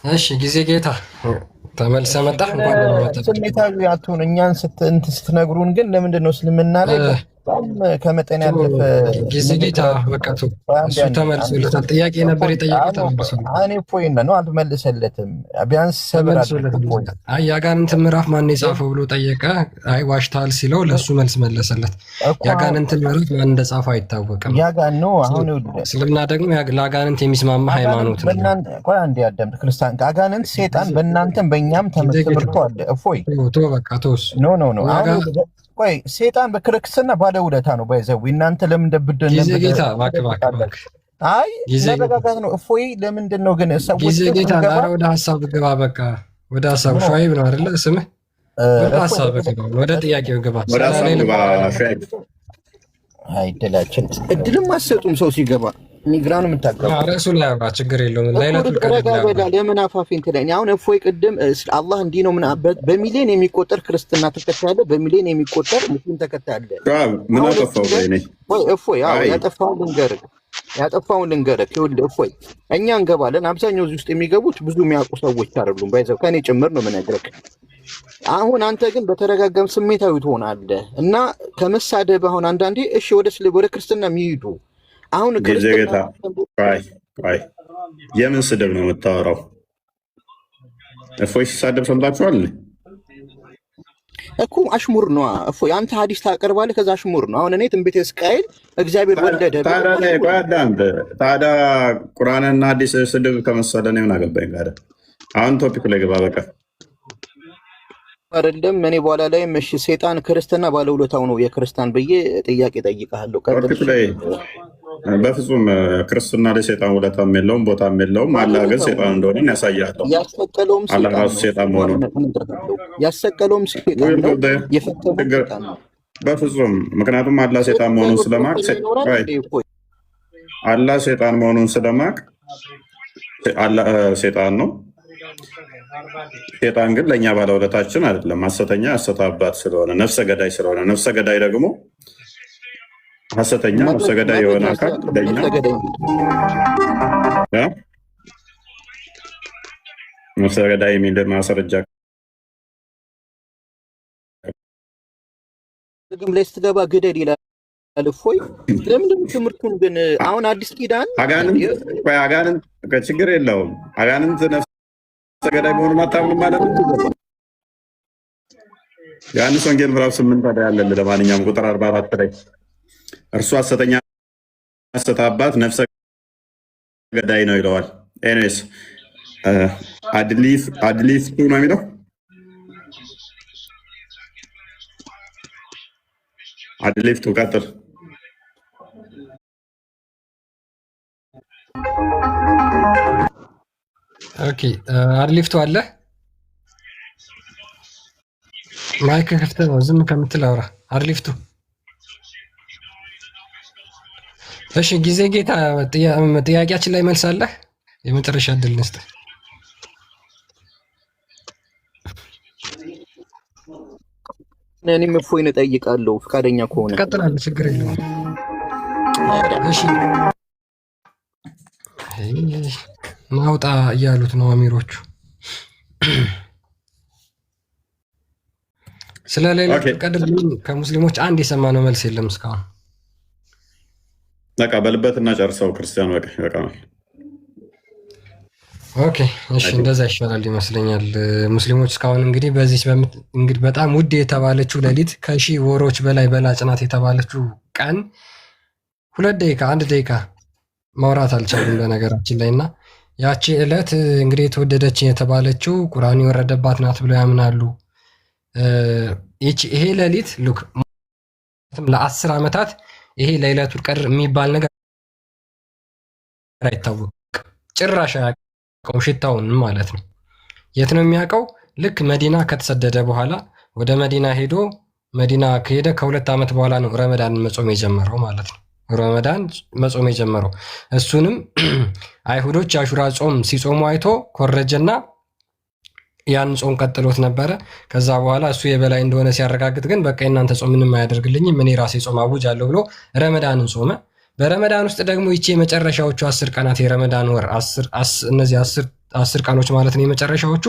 እሺ ጊዜ ጌታ ተመልሰ መጣህ። እንኳን ደህና መጣህ። ስሜታዊ አትሁን። እኛን ስትነግሩን ግን ለምንድን ነው እስልምና ላይ በጣም ከመጠን ያለፈ ጊዜ ጌታ በቃ እሱ ተመልሶለታል። ጥያቄ ነበር የጠየቀው ተመልሶለታል። እኔ እፎይን ነው አልመልሰለትም። ቢያንስ ሰብር አይ የአጋንንትን ምዕራፍ ማን የጻፈው ብሎ ጠየቀ። አይ ዋሽታል ሲለው ለእሱ መልስ መለሰለት። የአጋንንትን ምዕራፍ ማን እንደጻፈው አይታወቅም። ያጋን ነው አሁን እስልምና ደግሞ ለአጋንንት የሚስማማ ሃይማኖት ነው። ቆይ አንዴ ያዳምጥ ክርስቲያን። አጋንንት ሴጣን በእናንተም በእኛም ተመርቶ አለ። እፎይ በቃ ተወስ ኖ ቆይ ሴጣን በክርስትና ባለውለታ ነው። ባይዘው እናንተ ለምን እንደብደን ጊዜ ጌታ እባክህ አይ መረጋጋት ነው። እፎይ ለምንድን ነው ግን ሰዎች ጊዜ ጌታ ኧረ ወደ ሀሳብ ግባ። በቃ ወደ ሀሳብ ሸዋይብ ነው አይደለ ስምህ? ወደ ሀሳብ ግባ፣ ወደ ጥያቄው ግባ። ወደ ሀሳብ ግባ ሸዋይብ። አይ እድላችን እድልም አትሰጡም ሰው ሲገባ ሚግራኑ የምታቀርቡ ርዕሱ ላይ አውራ፣ ችግር የለውም። ለምን አፋፊን ትለኝ? አሁን እፎይ ቅድም አላህ እንዲህ ነው በሚሊዮን የሚቆጠር ክርስትና ተከታይ አለ፣ በሚሊዮን የሚቆጠር ሙስሊም ተከታይ አለ። ምን አጠፋው? እፎይ ያጠፋውን ልንገርህ። ይኸውልህ እፎይ እኛ እንገባለን። አብዛኛው እዚህ ውስጥ የሚገቡት ብዙ የሚያውቁ ሰዎች አይደሉም። ባይዘው ከኔ ጭምር ነው የምነግርህ። አሁን አንተ ግን በተረጋጋም ስሜታዊ ትሆናለህ እና ከመሳደብ አሁን አንዳንዴ እሺ ወደ ክርስትና የሚሄዱ አሁን ጌታ የምን ስድብ ነው የምታወራው? እፎይ ሲሳደብ ሰምታችኋል እኮ። አሽሙር ነው እፎይ። አንተ ሀዲስ ታቀርባለህ፣ ከዛ አሽሙር ነው። አሁን እኔ ትንቢተ ሕዝቅኤል እግዚአብሔር ወለደ። ታዲያ ቁርአንና ሀዲስ ስድብ ከመሰለ እኔ ምን አገባኝ? ጋር አሁን ቶፒክ ላይ ገባ። በቃ አይደለም እኔ በኋላ ላይ እሺ ሴጣን ክርስትና ባለውለታው ነው የክርስቲያን ብዬ ጥያቄ ጠይቃለሁ። ቶፒክ ላይ በፍጹም ክርስትና ላይ ሴጣን ውለታም የለውም ቦታም የለውም። አላህ ግን ሴጣን እንደሆነ ያሳያለሁ። አላህ ራሱ ሴጣን መሆኑን ያሰቀለውም ሴጣን ነው የፈተነው በፍጹም። ምክንያቱም አላህ ሴጣን መሆኑን ስለማቅ አላህ ሴጣን መሆኑን ስለማቅ ሴጣን ነው። ሴጣን ግን ለእኛ ባለውለታችን አይደለም። ሐሰተኛ ሐሰት አባት ስለሆነ ነፍሰ ገዳይ ስለሆነ ነፍሰ ገዳይ ደግሞ ሐሰተኛ ነፍሰ ገዳይ የሆነ አካል ለኛ ነፍሰ ገዳይ የሚል ማስረጃ ግም ላይ ስትገባ ግደል ይላል። እፎይ ለምንድን ትምህርቱን ግን አሁን አዲስ ኪዳን አጋንንት ችግር የለውም። አጋንንት ነፍሰ ገዳይ መሆኑን አታምንም ማለት ነው። ዮሐንስ ወንጌል ምዕራፍ 8 ላይ ያለን ለማንኛውም ቁጥር 44 ላይ እርሱ ሐሰተኛ ሐሰት አባት ነፍሰ ገዳይ ነው ይለዋል። ኤኒዌይስ አድሊፍቱ ነው የሚለው አድሊፍቱ ቀጥል። ኦኬ አድሊፍቱ አለ። ማይክ ክፍት ነው። ዝም ከምትል አውራ። አድሊፍቱ እሺ ጊዜ ጌታ ጥያቄያችን ላይ መልሳለህ። የመጨረሻ እድል እንስጥህ። እኔም እፎይን እጠይቃለሁ ፈቃደኛ ከሆነ ትቀጥላለህ። ችግር የለውም። እሺ ማውጣ እያሉት ነው አሚሮቹ። ስለ ሌሊቱል ቀድር ከሙስሊሞች አንድ የሰማነው መልስ የለም እስካሁን። በቃ በልበት እና ጨርሰው ክርስቲያን በቃ ይበቃናል። ኦኬ እሺ፣ እንደዛ ይሻላል ይመስለኛል። ሙስሊሞች እስካሁን እንግዲህ በዚህ እንግዲህ በጣም ውድ የተባለችው ሌሊት ከሺህ ወሮች በላይ በላጭ ናት የተባለችው ቀን 2 ደቂቃ 1 ደቂቃ ማውራት አልቻሉም በነገራችን ላይ እና ያቺ ዕለት እንግዲህ የተወደደች የተባለችው ቁርአን የወረደባት ናት ብለው ያምናሉ። ይሄ ሌሊት ሉክ ለ10 ዓመታት ይሄ ለይለቱል ቀድር የሚባል ነገር አይታወቅም፣ ጭራሽ አያውቀውም፣ ሽታውን ማለት ነው። የት ነው የሚያውቀው? ልክ መዲና ከተሰደደ በኋላ ወደ መዲና ሄዶ መዲና ከሄደ ከ2 ዓመት በኋላ ነው ረመዳንን መጾም የጀመረው ማለት ነው። ረመዳን መጾም የጀመረው እሱንም አይሁዶች አሹራ ጾም ሲጾሙ አይቶ ኮረጀና ያን ጾም ቀጥሎት ነበረ። ከዛ በኋላ እሱ የበላይ እንደሆነ ሲያረጋግጥ ግን በቃ እናንተ ጾም ምንም አያደርግልኝም እኔ ራሴ ጾም አውጃለሁ ብሎ ረመዳንን ጾመ። በረመዳን ውስጥ ደግሞ ይቺ የመጨረሻዎቹ 10 ቀናት የረመዳን ወር እነዚህ 10 ቀኖች ማለት ነው የመጨረሻዎቹ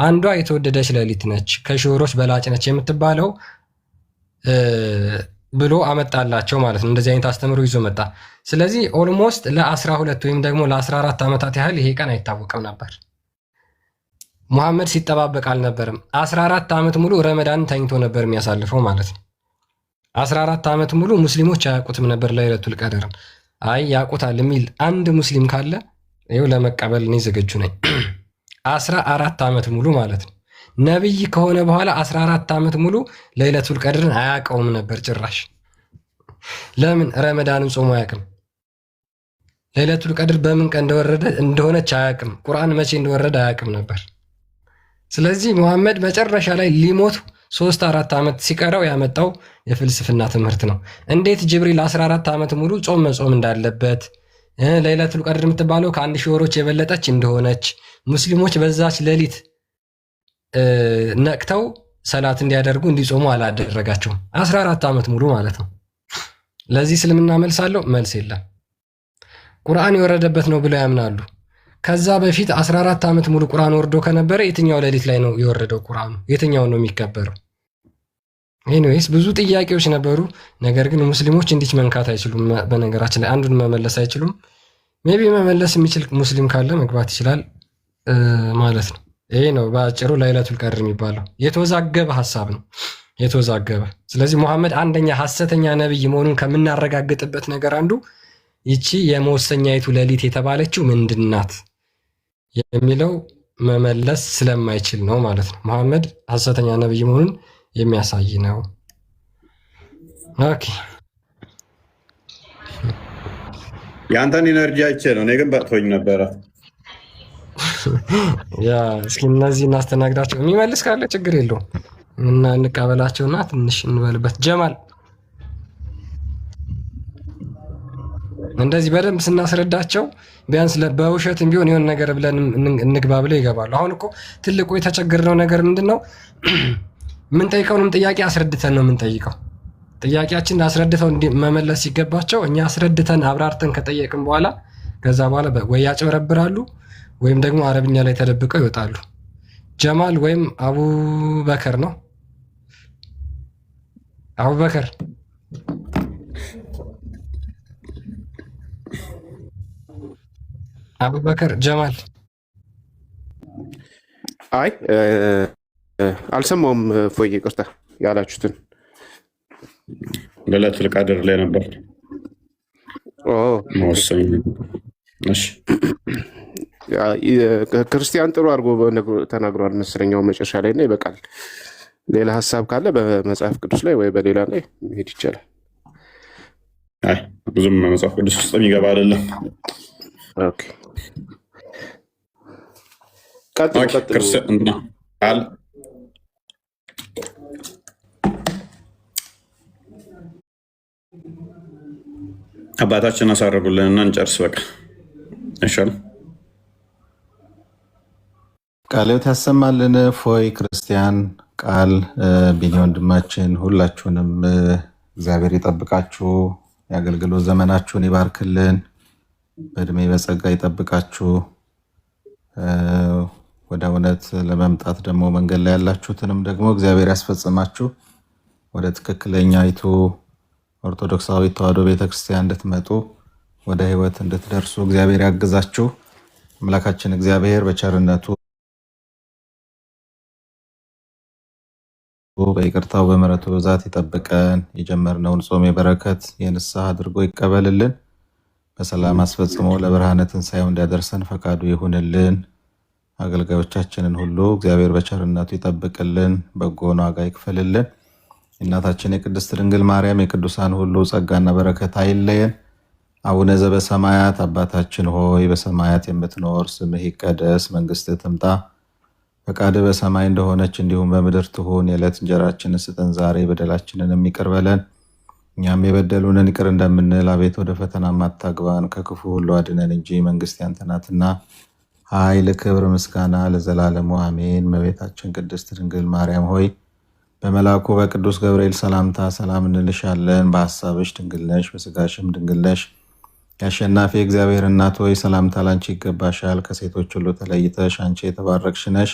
አንዷ የተወደደች ሌሊት ነች፣ ከሽሁሮች በላጭ ነች የምትባለው ብሎ አመጣላቸው ማለት ነው። እንደዚህ አይነት አስተምሮ ይዞ መጣ። ስለዚህ ኦልሞስት ለ12 ወይም ደግሞ ለ14 ዓመታት ያህል ይሄ ቀን አይታወቅም ነበር። ሙሐመድ ሲጠባበቅ አልነበርም። 14 ዓመት ሙሉ ረመዳን ተኝቶ ነበር የሚያሳልፈው ማለት ነው። 14 ዓመት ሙሉ ሙስሊሞች አያውቁትም ነበር ለይለቱል ቀድርን። አይ ያውቁታል የሚል አንድ ሙስሊም ካለ ይኸው ለመቀበል እኔ ዝግጁ ነኝ። 14 ዓመት ሙሉ ማለት ነው። ነብይ ከሆነ በኋላ 14 ዓመት ሙሉ ለይለቱል ቀድርን አያውቀውም ነበር ጭራሽ። ለምን? ረመዳንን ጾሞ አያውቅም። ለይለቱል ቀድር በምን ቀን እንደሆነች አያውቅም። ቁርአን መቼ እንደወረደ አያውቅም ነበር። ስለዚህ ሙሐመድ መጨረሻ ላይ ሊሞት 3-4 ዓመት ሲቀረው ያመጣው የፍልስፍና ትምህርት ነው። እንዴት ጅብሪል 14 ዓመት ሙሉ ጾም መጾም እንዳለበት፣ ለይለቱል ቀድር የምትባለው ከ1000 ወሮች የበለጠች እንደሆነች፣ ሙስሊሞች በዛች ሌሊት ነቅተው ሰላት እንዲያደርጉ እንዲጾሙ አላደረጋቸውም። 14 ዓመት ሙሉ ማለት ነው። ለዚህ እስልምና መልስ አለው? መልስ የለም። ቁርአን የወረደበት ነው ብለው ያምናሉ። ከዛ በፊት 14 ዓመት ሙሉ ቁርአን ወርዶ ከነበረ የትኛው ሌሊት ላይ ነው የወረደው ቁርአኑ? የትኛው ነው የሚከበረው? ኤኒዌይስ ብዙ ጥያቄዎች ነበሩ። ነገር ግን ሙስሊሞች እንዲች መንካት አይችሉም። በነገራችን ላይ አንዱን መመለስ አይችሉም። ሜቢ መመለስ የሚችል ሙስሊም ካለ መግባት ይችላል ማለት ነው። ይሄ ነው በአጭሩ ለይለቱል ቀድር የሚባለው። የተወዛገበ ሀሳብ ነው፣ የተወዛገበ። ስለዚህ ሙሐመድ አንደኛ ሐሰተኛ ነብይ መሆኑን ከምናረጋግጥበት ነገር አንዱ ይቺ የመወሰኛይቱ ሌሊት የተባለችው ምንድናት የሚለው መመለስ ስለማይችል ነው ማለት ነው። ሙሐመድ ሐሰተኛ ነብይ መሆኑን የሚያሳይ ነው። ኦኬ የአንተን ኢነርጂ አይቼ ነው። እኔ ግን በቅቶኝ ነበረ። ያ እስኪ እነዚህ እናስተናግዳቸው። የሚመልስ ካለ ችግር የለውም እና እንቀበላቸውና ትንሽ እንበልበት። ጀማል እንደዚህ በደንብ ስናስረዳቸው ቢያንስ በውሸትም ቢሆን የሆነ ነገር ብለን እንግባ ብለው ይገባሉ። አሁን እኮ ትልቁ የተቸገርነው ነገር ምንድን ነው? የምንጠይቀውንም ጥያቄ አስረድተን ነው የምንጠይቀው። ጥያቄያችን አስረድተው መመለስ ሲገባቸው እኛ አስረድተን አብራርተን ከጠየቅን በኋላ ከዛ በኋላ ወይ ያጭበረብራሉ ወይም ደግሞ አረብኛ ላይ ተደብቀው ይወጣሉ። ጀማል ወይም አቡበከር ነው። አቡበከር አቡበከር ጀማል አይ አልሰማውም። ፎይ ይቅርታ ያላችሁትን ለይለቱል ቀድር ላይ ነበር መወሰኝ። እሺ ክርስቲያን ጥሩ አድርጎ ተናግሯል መሰለኛው መጨረሻ ላይ እና ይበቃል። ሌላ ሀሳብ ካለ በመጽሐፍ ቅዱስ ላይ ወይ በሌላ ላይ መሄድ ይቻላል። አይ ብዙም መጽሐፍ ቅዱስ ውስጥ የሚገባ አይደለም። ኦኬ ቀጥሉ። ክርስቲያን አል አባታችን አሳረጉልንና እንጨርስ በቃ ይሻላል። ቃልዎት ያሰማልን። ፎይ ክርስቲያን ቃል ቢኒ ወንድማችን ሁላችሁንም እግዚአብሔር ይጠብቃችሁ፣ የአገልግሎት ዘመናችሁን ይባርክልን፣ በእድሜ በጸጋ ይጠብቃችሁ። ወደ እውነት ለመምጣት ደግሞ መንገድ ላይ ያላችሁትንም ደግሞ እግዚአብሔር ያስፈጽማችሁ። ወደ ትክክለኛይቱ ኦርቶዶክሳዊ ተዋሕዶ ቤተክርስቲያን እንድትመጡ ወደ ሕይወት እንድትደርሱ እግዚአብሔር ያግዛችሁ። አምላካችን እግዚአብሔር በቸርነቱ በይቅርታው በምሕረቱ ብዛት ይጠብቀን። የጀመርነውን ጾም የበረከት የንስሐ አድርጎ ይቀበልልን። በሰላም አስፈጽሞ ለብርሃነ ትንሣኤው እንዲያደርሰን ፈቃዱ ይሁንልን። አገልጋዮቻችንን ሁሉ እግዚአብሔር በቸርነቱ ይጠብቅልን፣ በጎን ዋጋ ይክፈልልን። የእናታችን የቅድስት ድንግል ማርያም የቅዱሳን ሁሉ ጸጋና በረከት አይለየን። አቡነ ዘበሰማያት አባታችን ሆይ በሰማያት የምትኖር ስምህ ይቀደስ፣ መንግስትህ ትምጣ፣ ፈቃድህ በሰማይ እንደሆነች እንዲሁም በምድር ትሁን። የዕለት እንጀራችንን ስጠን ዛሬ፣ በደላችንን ይቅር በለን እኛም የበደሉንን ይቅር እንደምንል፣ አቤት ወደ ፈተና አታግባን ከክፉ ሁሉ አድነን እንጂ መንግስት ያንተ ናትና ኃይል፣ ክብር፣ ምስጋና ለዘላለሙ አሜን። እመቤታችን ቅድስት ድንግል ማርያም ሆይ በመልአኩ በቅዱስ ገብርኤል ሰላምታ ሰላም እንልሻለን። በሐሳብሽ ድንግል ነሽ፣ በስጋሽም ድንግል ነሽ። የአሸናፊ እግዚአብሔር እናት ሆይ ሰላምታ ላንቺ ይገባሻል። ከሴቶች ሁሉ ተለይተሽ አንቺ የተባረክሽ ነሽ።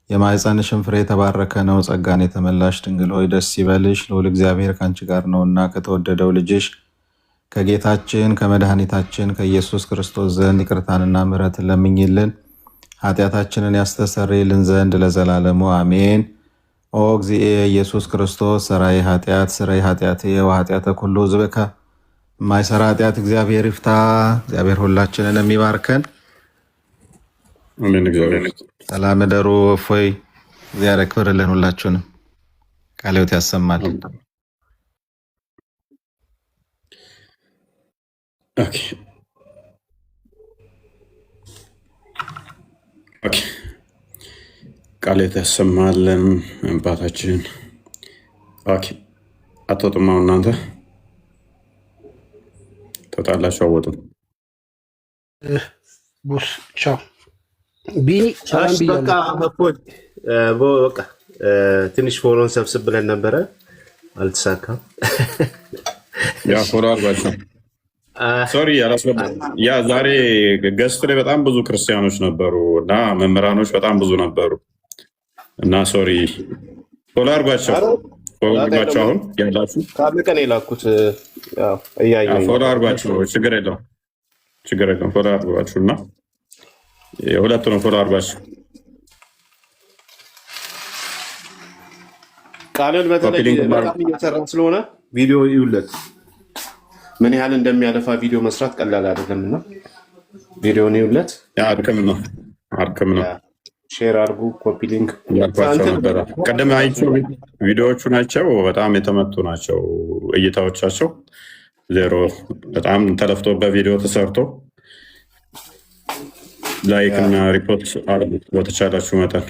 የማኅፀንሽም ፍሬ የተባረከ ነው። ጸጋን የተመላሽ ድንግል ሆይ ደስ ይበልሽ፣ ልዑል እግዚአብሔር ከአንቺ ጋር ነውና ከተወደደው ልጅሽ ከጌታችን ከመድኃኒታችን ከኢየሱስ ክርስቶስ ዘንድ ይቅርታንና ምሕረትን ለምኝልን ኃጢአታችንን ያስተሰርይልን ዘንድ ለዘላለሙ አሜን። ኦ እግዚእ ኢየሱስ ክርስቶስ ሰራይ ኃጢአት ስረይ ኃጢአት ወኃጢአተ ኩሉ ሕዝብከ የማይሰራ ኃጢአት እግዚአብሔር ይፍታ። እግዚአብሔር ሁላችንን የሚባርከን። ሰላም እደሩ። እፎይ እግዚአብሔር ያክብርልን። ሁላችሁንም ቃለ ሕይወት ያሰማል። ቃል የተሰማለን አባታችን። አትወጡም? አሁን እናንተ ትወጣላችሁ? አወጡም? ቡስ ቻው ቢኒ ሰላም ብያለሁ። በቃ ትንሽ ፎሎን ሰብስብ ብለን ነበረ፣ አልተሳካም። ያ ፎሎ አድርጓቸው። ሶሪ ያ ዛሬ ገስት ላይ በጣም ብዙ ክርስቲያኖች ነበሩ እና መምህራኖች በጣም ብዙ ነበሩ እና ሶሪ ፎሎ አድርጓቸው። ፎሎ አድርጓቸው። አሁን ያላችሁ ከአምቀን የላኩት እያየሁ ፎሎ አድርጓቸው። ችግር የለውም ችግር የለውም። ፎሎ አድርጓችሁ እና የሁለቱንም ፎሎ አድርጓቸው። ቃልን በተለይ በጣም እየሰራ ስለሆነ ቪዲዮ ይውለት ምን ያህል እንደሚያለፋ ቪዲዮ መስራት ቀላል አይደለም እና ቪዲዮን ይውለት። አድክም ነው አድክም ነው። ሼር አድርጉ፣ ኮፒ ሊንክ ያልኳቸው ነበረ። ቀደም አይቼው ቪዲዮዎቹ ናቸው በጣም የተመቱ ናቸው። እይታዎቻቸው ዜሮ በጣም ተለፍቶበት ቪዲዮ ተሰርቶ ላይክ እና ሪፖርት አድርጉ በተቻላችሁ መጠን።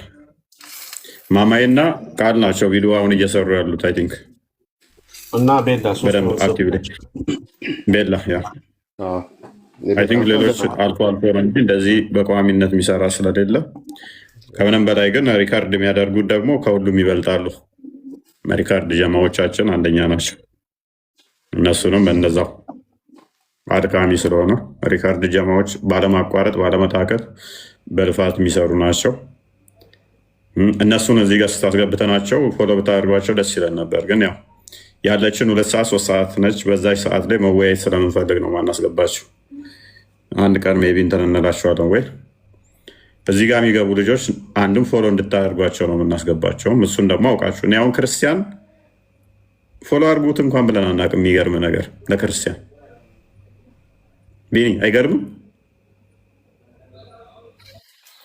ማማይና ቃል ናቸው ቪዲዮ አሁን እየሰሩ ያሉት አይ ቲንክ እና ቤላ በደንብ አክቲቭ ቤላ ያ አይ ቲንክ ሌሎች አልፎ አልፎ ነው እንጂ እንደዚህ በቋሚነት የሚሰራ ስለሌለ፣ ከምንም በላይ ግን ሪካርድ የሚያደርጉት ደግሞ ከሁሉም ይበልጣሉ። ሪካርድ ጀማዎቻችን አንደኛ ናቸው። እነሱንም እንደዛው አድካሚ ስለሆነ ሪካርድ ጀማዎች ባለማቋረጥ ባለመታከት በልፋት የሚሰሩ ናቸው። እነሱን እዚህ ጋር ስታስገብተናቸው ፎሎ ብታደርጓቸው ደስ ይለን ነበር። ግን ያው ያለችን 2 ሰዓት 3 ሰዓት ነች። በዛች ሰዓት ላይ መወያየት ስለምንፈልግ ነው ማናስገባቸው። አንድ ቀን ሜይ ቢ እንትን እንላቸዋለን ወይ እዚህ ጋር የሚገቡ ልጆች አንድም ፎሎ እንድታደርጓቸው ነው የምናስገባቸውም። እሱን ደግሞ አውቃችሁ እኔ አሁን ክርስቲያን ፎሎ አድርጉት እንኳን ብለን አናውቅም። የሚገርም ነገር ለክርስቲያን ቢኒ አይገርምም?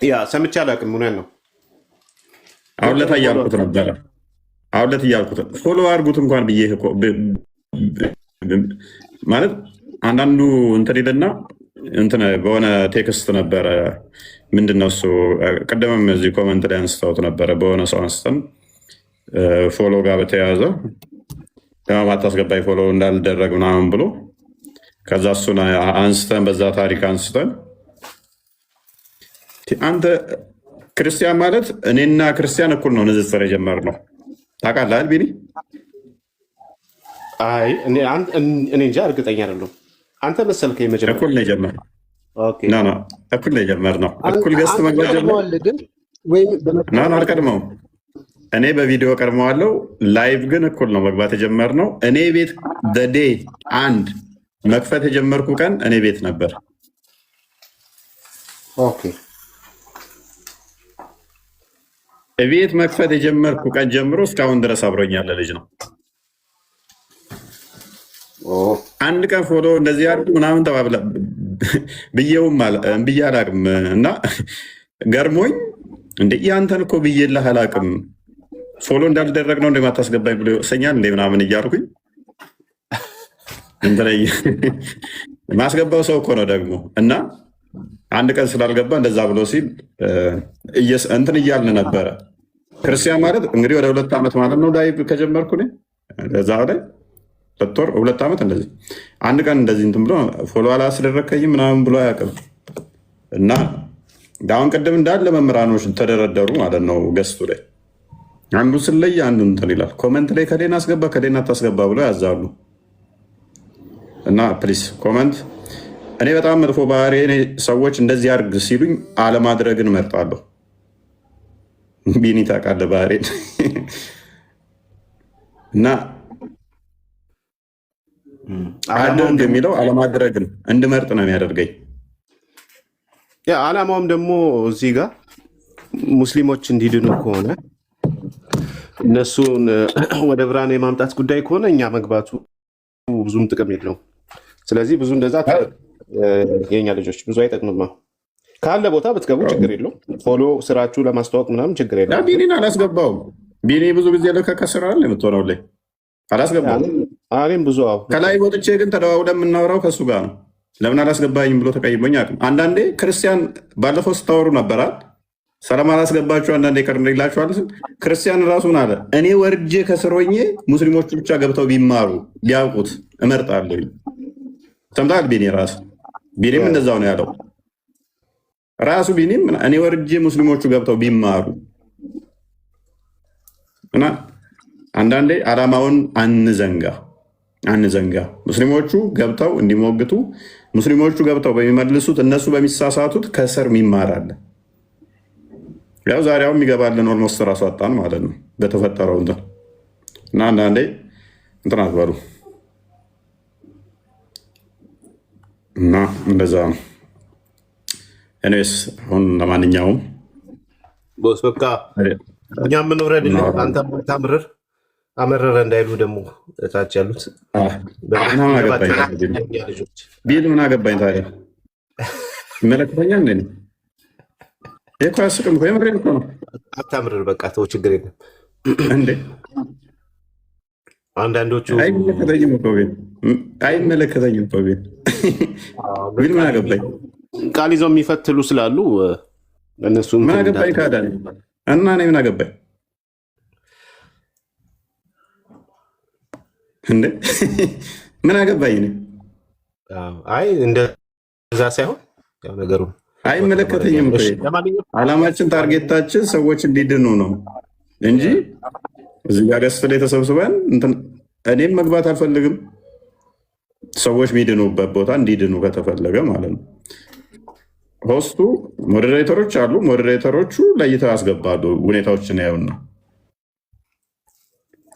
ያ ሰምቼ አላውቅም። እውነት ነው። አሁን ለታ እያልኩት ነበረ። አሁን ለት እያልኩት ፎሎ አድርጉት እንኳን ብዬ ማለት አንዳንዱ እንትን ይልና እንትን በሆነ ቴክስት ነበረ። ምንድነው እሱ ቅድምም እዚህ ኮመንት ላይ አንስተውት ነበረ። በሆነ ሰው አንስተን ፎሎ ጋር በተያያዘ ለማታስገባኝ ፎሎ እንዳልደረግ ምናምን ብሎ ከዛ እሱን አንስተን በዛ ታሪክ አንስተን አንተ ክርስቲያን ማለት እኔና ክርስቲያን እኩል ነው ንጽጽር የጀመርነው ታውቃለህ ቢኒ? አይ እኔ እንጃ እርግጠኛ አይደለሁም። አንተ መሰልከኝ መጀመሪያ እኩል ነው የጀመርነው። እኩል ነው የጀመርነው። እኩል ገዝት መግባት ጀመርነው። አልቀድመውም። እኔ በቪዲዮ ቀድመዋለሁ። ላይቭ ግን እኩል ነው መግባት የጀመርነው። እኔ ቤት በዴ አንድ መክፈት የጀመርኩ ቀን እኔ ቤት ነበር። ቤት መክፈት የጀመርኩ ቀን ጀምሮ እስካሁን ድረስ አብሮኛል ልጅ ነው። አንድ ቀን ፎሎ እንደዚህ አድርጉ ምናምን ተባብላ ብዬውም ብዬ አላቅም እና ገርሞኝ እንደ ያንተን እኮ ብዬልህ አላቅም ፎሎ እንዳልደረግ ነው እንደማታስገባኝ ብሎ ሰኛል እንደ ምናምን እያልኩኝ ማስገባው ሰው እኮ ነው ደግሞ እና አንድ ቀን ስላልገባ እንደዛ ብሎ ሲል እንትን እያልን ነበረ። ክርስቲያን ማለት እንግዲህ ወደ 2 ዓመት ማለት ነው ላይ ከጀመርኩ እዛ ላይ 2 ወር 2 ዓመት እንደዚህ አንድ ቀን እንደዚህ እንትን ብሎ ፎሎ አላስደረከኝም ምናምን ብሎ አያውቅም። እና አሁን ቅድም እንዳለ መምህራኖች ተደረደሩ ማለት ነው። ገስቱ ላይ አንዱ ስለይ አንዱ እንትን ይላል። ኮመንት ላይ ከሌና አስገባ ከሌና ታስገባ ብሎ ያዛሉ። እና ፕሊስ ኮመንት እኔ በጣም መጥፎ ባህሪ ሰዎች እንደዚህ አድርግ ሲሉኝ አለማድረግን እመርጣለሁ። ቢኒ ታውቃለህ ባህሪ እና አድርግ የሚለው አለማድረግን እንድመርጥ ነው የሚያደርገኝ። ዓላማውም ደግሞ እዚህ ጋር ሙስሊሞች እንዲድኑ ከሆነ እነሱን ወደ ብርሃን የማምጣት ጉዳይ ከሆነ እኛ መግባቱ ብዙም ጥቅም የለውም። ስለዚህ ብዙ እንደዛ የኛ ልጆች ብዙ አይጠቅምም። ካለ ቦታ ብትገቡ ችግር የለውም። ፎሎ ስራችሁ ለማስተዋወቅ ምናምን ችግር የለውም። ቢኒን አላስገባውም። ቢኒ ብዙ ጊዜ ከስራል የምትሆነው ላይ አላስገባውም። እኔም ብዙ ከላይ ወጥቼ ግን ተደዋውለን የምናወራው ከእሱ ጋር ነው። ለምን አላስገባኝም ብሎ ተቀይሞኝ አቅም አንዳንዴ ክርስቲያን ባለፈው ስታወሩ ነበራል። ሰላም አላስገባችሁ አንዳንዴ ቀርላችኋል። ክርስቲያን ራሱን አለ እኔ ወርጄ ከስሮኜ ሙስሊሞቹ ብቻ ገብተው ቢማሩ ቢያውቁት እመርጣለሁ። ሰምተሃል? ቢኒ ራሱ ቢኒም እንደዛው ነው ያለው። ራሱ ቢኒም እኔ ወርጄ ሙስሊሞቹ ገብተው ቢማሩ እና አንዳንዴ ዓላማውን አንዘንጋ። ሙስሊሞቹ ገብተው እንዲሞግቱ፣ ሙስሊሞቹ ገብተው በሚመልሱት እነሱ በሚሳሳቱት ከስር ይማራል። ያው ዛሬው የሚገባልን ኦልሞስት ራሱ አጣን ማለት ነው በተፈጠረው እንትን እና አንዳንዴ እንትን አትበሉ እና እንደዛ ነው። እኔስ አሁን ለማንኛውም ቦስ በቃ እኛ የምንውረድ አንተ ታምርር አመረረ እንዳይሉ ደግሞ እታች ያሉት ቢል ምን አገባኝ ታዲያ ይመለከተኛል እንዴ? እኮ አያስቅም እኮ የምሬን እኮ ነው። አታምርር በቃ ተው፣ ችግር የለም እንዴ። አንዳንዶቹ አይመለከተኝም እኮ ቢል ምን አገባኝ? ቃል ይዘው የሚፈትሉ ስላሉ እነሱ ምን አገባኝ ካዳ እና እኔ ምን አገባኝ እንዴ? ምን አገባኝ? አይ እንደዛ ሳይሆን ያው ነገሩ አይመለከተኝም። ዓላማችን ታርጌታችን ሰዎች እንዲድኑ ነው እንጂ እዚህ ጋር ገስት ላይ ተሰብስበን እኔም መግባት አልፈልግም። ሰዎች የሚድኑበት ቦታ እንዲድኑ ከተፈለገ ማለት ነው። ሆስቱ ሞዴሬተሮች አሉ። ሞዴሬተሮቹ ለይተው ያስገባሉ ሁኔታዎችን ያዩና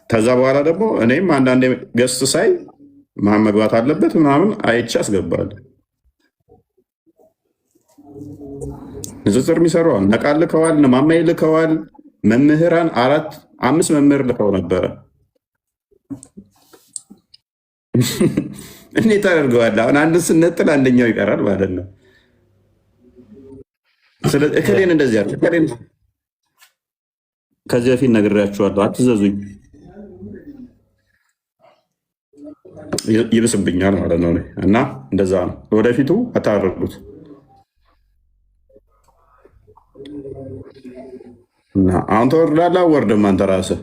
ከዛ በኋላ ደግሞ እኔም አንዳንድ ገስት ሳይ ማን መግባት አለበት ምናምን አይቼ አስገባለሁ። ንጽጽር የሚሰሩዋል ነቃል ልከዋል፣ ማማይ ልከዋል። መምህራን 4-5 መምህር ልከው ነበረ። እንዴት አደርገዋል? አሁን አንድ ስነጥል አንደኛው ይቀራል ማለት ነው። እከሌን እንደዚህ ያለ ከዚህ በፊት ነግሬያችኋለሁ። አትዘዙኝ፣ ይብስብኛል ማለት ነው። እና እንደዛ ነው። ወደፊቱ አታደርጉት። አሁን ተወርዳለህ፣ ወርድም አንተ ራስህ